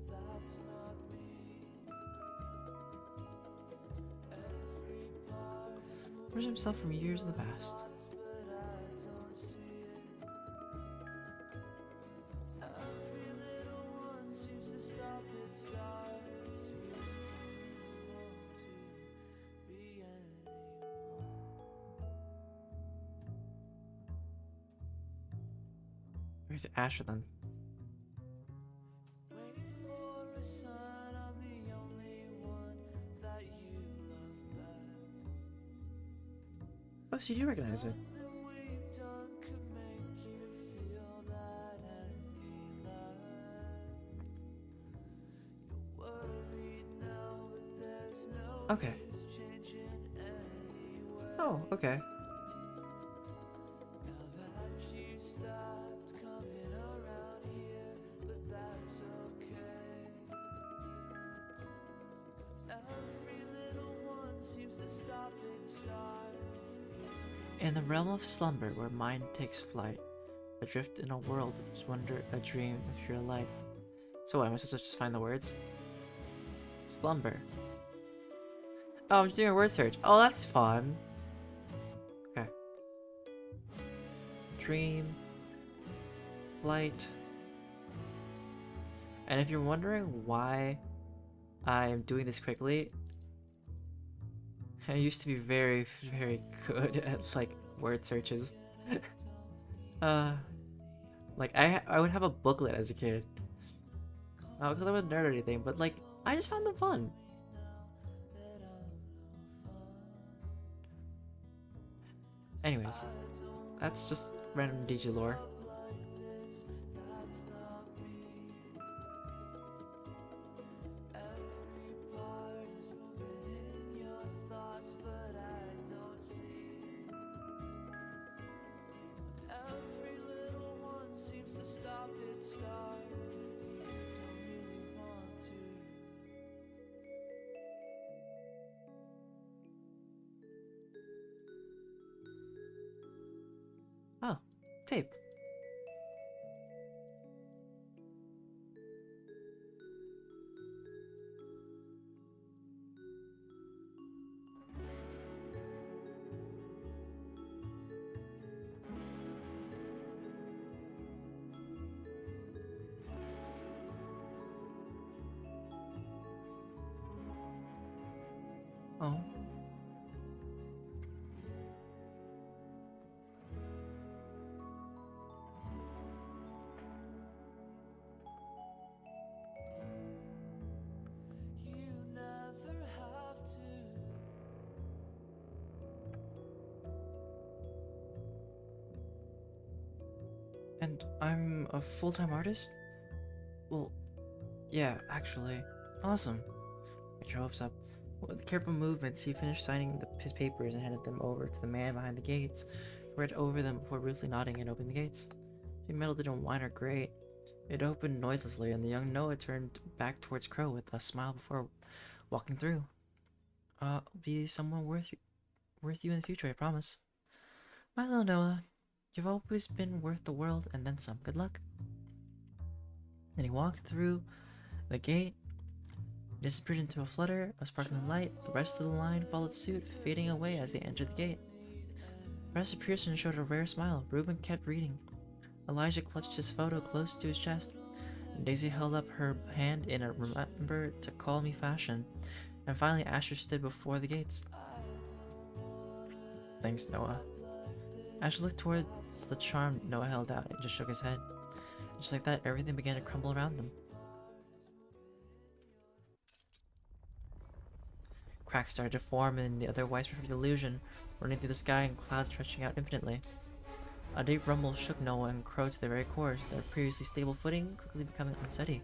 Where's himself from years in the past? Where's Asher then? Oh, so you do recognize it. Okay. Oh, okay. In the realm of slumber, where mind takes flight, adrift in a world of wonder, a dream of pure light. So what, am I supposed to just find the words? Slumber. Oh, I'm just doing a word search. Oh, that's fun. Okay. Dream. Light. And if you're wondering why I'm doing this quickly, I used to be very, very good at like word searches. uh, like I would have a booklet as a kid. Not because I was a nerd or anything, but like I just found them fun. Anyways, that's just random DJ lore. Oh, tape. Oh, and I'm a full-time artist? Well, yeah, actually. Awesome. Metro hopes up. With careful movements, he finished signing his papers and handed them over to the man behind the gates, who read over them before briefly nodding and opening the gates. The metal didn't whine or grate. It opened noiselessly, and the young Noah turned back towards Crow with a smile before walking through. I'll be someone worth you in the future, I promise. My little Noah, you've always been worth the world and then some. Good luck. Then he walked through the gate, disappeared into a flutter of sparkling light. The rest of the line followed suit, fading away as they entered the gate. Professor Pearson showed a rare smile. Reuben kept reading. Elijah clutched his photo close to his chest. Daisy held up her hand in a remember to call me fashion. And finally Asher stood before the gates. Thanks, Noah. Asher looked towards the charm Noah held out and just shook his head. Just like that, everything began to crumble around them. Cracks started to form in the otherwise perfect illusion, running through the sky and clouds stretching out infinitely. A deep rumble shook Noah and Crow to their very cores, their previously stable footing quickly becoming unsteady.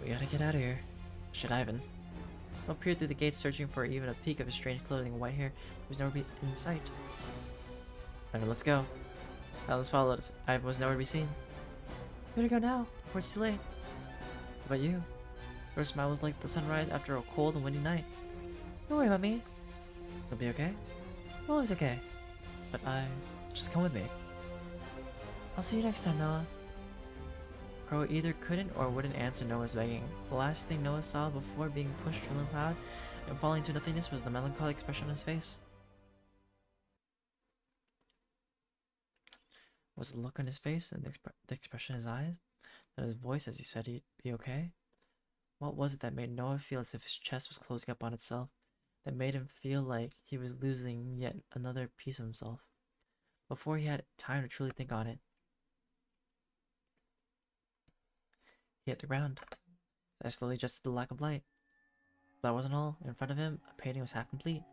We gotta get out of here, said Ivan. Noah peered through the gates, searching for even a peek of his strange clothing and white hair, but was nowhere in sight. Ivan, let's go. Silence followed us. Ivan was nowhere to be seen. We gotta go now, before it's too late. What about you? Her smile was like the sunrise after a cold and windy night. Don't worry about me. You'll be okay? I'm always okay. But just come with me. I'll see you next time, Noah. Crow either couldn't or wouldn't answer Noah's begging. The last thing Noah saw before being pushed from the cloud and falling to nothingness was the melancholy expression on his face. Was the look on his face and the expression in his eyes? And his voice as he said he'd be okay? What was it that made Noah feel as if his chest was closing up on itself? That made him feel like he was losing yet another piece of himself, before he had time to truly think on it. He hit the ground. His eyes slowly adjusted to the lack of light. But that wasn't all. In front of him, a painting was half complete.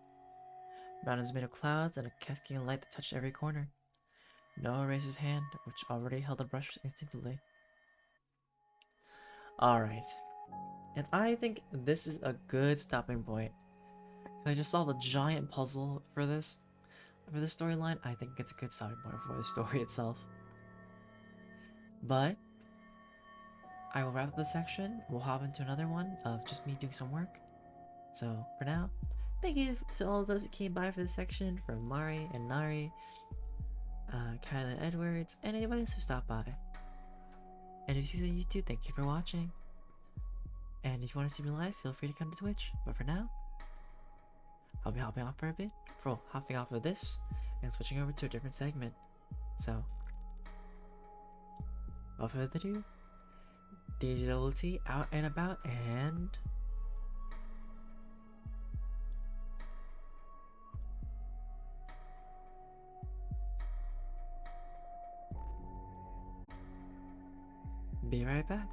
Mountains made of clouds and a cascading light that touched every corner. Noah raised his hand, which already held a brush instinctively. Alright. And I think this is a good stopping point. I just solved a giant puzzle for this storyline. I think it's a good stopping point for the story itself. But I will wrap up this section. We'll hop into another one of just me doing some work. So for now, thank you to all of those who came by for this section, from Mari and Nari, Kyla Edwards, and anybody else who stopped by. And if you see the YouTube, thank you for watching. And if you want to see me live, feel free to come to Twitch. But for now, I'll be hopping off for a bit, hopping off of this and switching over to a different segment. So, without further ado, DjDoubleT out and about, and Be right back.